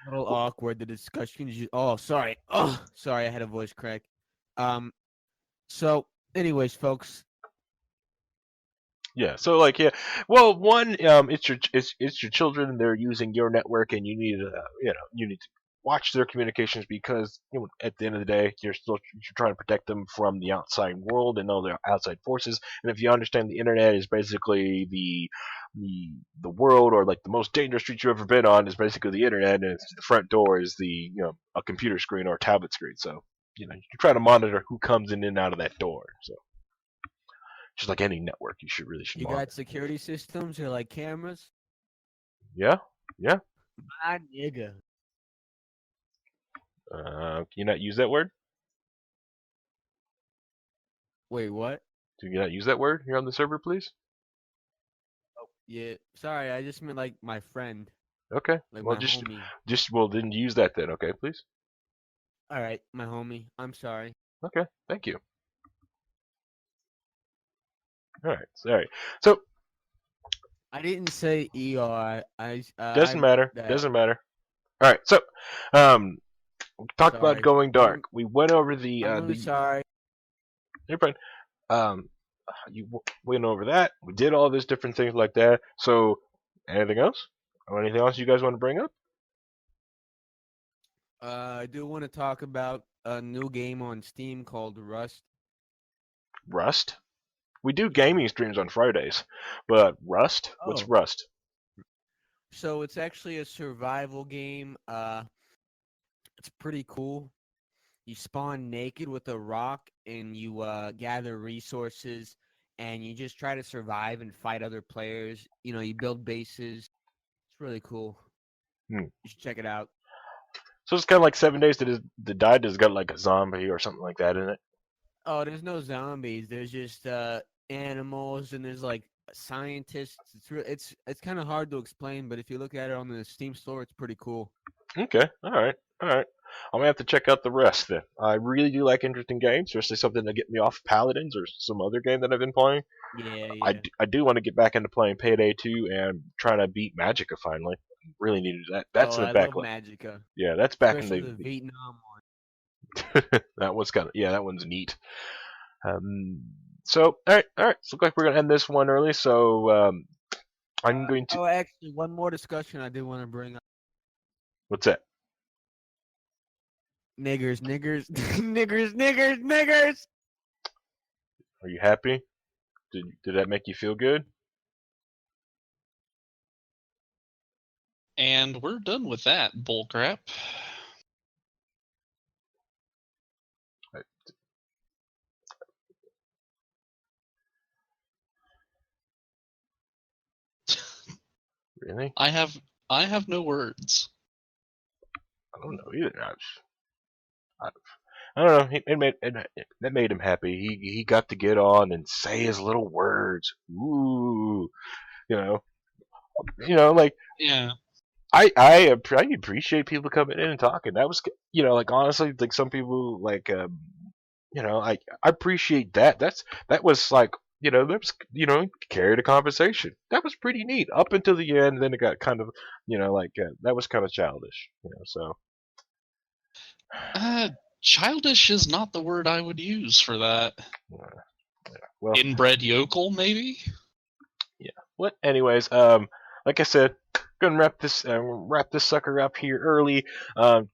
a little awkward. The discussions. Oh, sorry. Oh, sorry. I had a voice crack. So, anyways, folks. Yeah. So well, one, it's your children. They're using your network, and you need to you need to watch their communications because at the end of the day, you're trying to protect them from the outside world and all their outside forces. And if you understand the internet is basically the world, or like the most dangerous street you've ever been on is basically the internet, and the front door is the a computer screen or a tablet screen. So you try to monitor who comes in and out of that door. So just like any network, you should You monitor. got security systems or like cameras? Yeah. My nigga. Can you not use that word? Wait, what? Do you not use that word here on the server, please? Oh, yeah. Sorry, I just meant like my friend. Okay. Like Well, my homie. well, then use that then. Okay, please. All right, my homie. I'm sorry. Okay. Thank you. All right. So I didn't say ER. doesn't matter. Doesn't matter. All right. So we talked about going dark. We went over the. I'm really sorry. You're fine. You went over that. We did all these different things like that. So Anything else? Or anything else you guys want to bring up? I do want to talk about a new game on Steam called Rust. Rust? We do gaming streams on Fridays, but Rust? What's Oh. Rust? So it's actually a survival game. It's pretty cool. You spawn naked with a rock and you gather resources and you just try to survive and fight other players. You know, you build bases. It's really cool. Hmm. You should check it out. So it's kind of like 7 Days to Die. Does it got like a zombie or something like that in it? Oh, there's no zombies. There's just animals and there's like scientists. It's kind of hard to explain, but if you look at it on the Steam store, it's pretty cool. Okay, all right. I'm gonna have to check out the rest then. I really do like interesting games, especially something to get me off Paladins or some other game that I've been playing. Yeah. I do want to get back into playing Payday 2 and trying to beat Magicka finally. Really needed that. That's in the I back. love Magicka. Yeah, that's back Especially in the Vietnam the. That one's that one's neat. So all right. So looks like we're gonna end this one early. So I'm going to. Oh, actually, one more discussion I do want to bring up. What's that? Niggers. Niggers. Are you happy? Did that make you feel good? And we're done with that bullcrap. Really? I have no words. I don't know either. I don't know. That made him happy. He got to get on and say his little words. Ooh, you know, like Yeah. I appreciate people coming in and talking. That was, like honestly, like some people like, I appreciate that. That was like, that was, carried a conversation. That was pretty neat up until the end. Then it got kind of, that was kind of childish, so. Childish is not the word I would use for that. Well, inbred yokel, maybe. Yeah. What? Anyways, like I said, gonna wrap this sucker up here early.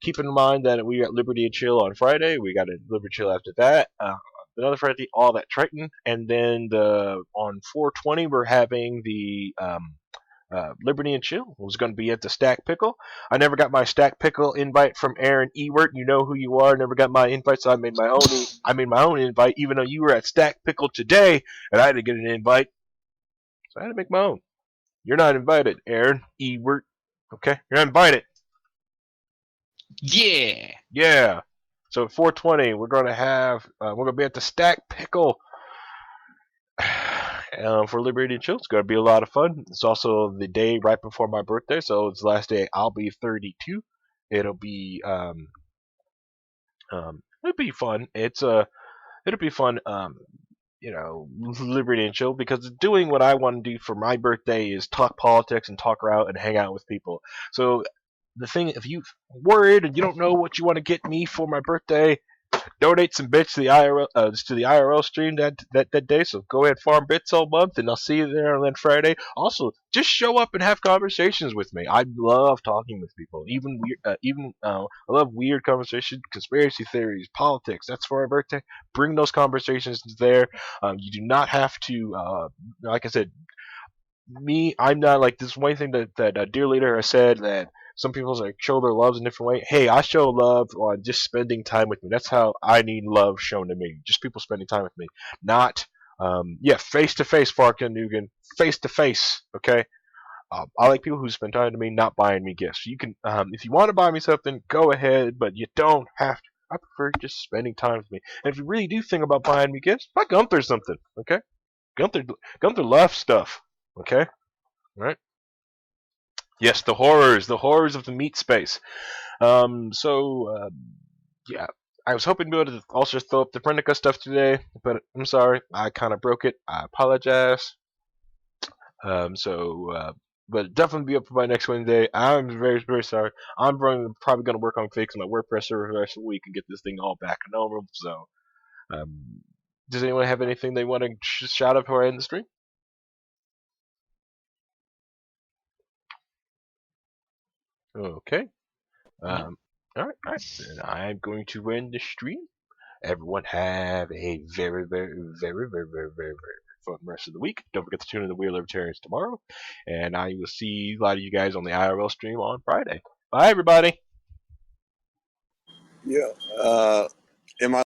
Keep in mind that we got Liberty and Chill on Friday. We got a Liberty Chill after that. Another Friday, all that Triton, and then on 420 we're having the Liberty and Chill was going to be at the Stack Pickle. I never got my Stack Pickle invite from Aaron Ewert. You know who you are. Never got my invite, so I made my own invite. Even though you were at Stack Pickle today, and I didn't get an invite, so I had to make my own. You're not invited, Aaron Ewert. Okay, you're not invited. Yeah. Yeah. So at 420, we're going to be at the Stack Pickle. For Liberty and Chill. It's going to be a lot of fun. It's also the day right before my birthday, so it's the last day I'll be 32. It'll be fun. It'll be fun. Liberty and Chill, because doing what I want to do for my birthday is talk politics and talk route and hang out with people. So the thing, if you worried and you don't know what you want to get me for my birthday, donate some bits to the IRL stream that day. So go ahead, farm bits all month, and I'll see you there on that Friday. Also, just show up and have conversations with me. I love talking with people. I love weird conversations, conspiracy theories, politics. That's for my birthday. Bring those conversations there. You do not have to. Like I said, I'm not like this. One thing that Dear Leader has said that some people like show their loves in a different way. Hey, I show love on just spending time with me. That's how I need love shown to me. Just people spending time with me, not face to face. Farka Nugan, face to face. Okay. I like people who spend time to me, not buying me gifts. You can, if you want to buy me something, go ahead, but you don't have to. I prefer just spending time with me. And if you really do think about buying me gifts, buy Gunther something. Okay. Gunther loves stuff. Okay. All right. Yes, the horrors of the meat space. Yeah, I was hoping to be able to also throw up the Prendica stuff today, but I'm sorry, I kind of broke it. I apologize. But definitely be up by next Wednesday. I'm very, very sorry. I'm probably going to work on fixing my WordPress server the rest of the week and get this thing all back to normal. So, does anyone have anything they want to shout out before I end the stream? Okay. All right. Then I'm going to end the stream. Everyone have a very, very, very, very, very, very, very fun rest of the week. Don't forget to tune in to We Are Libertarians tomorrow. And I will see a lot of you guys on the IRL stream on Friday. Bye, everybody. Yeah. Am I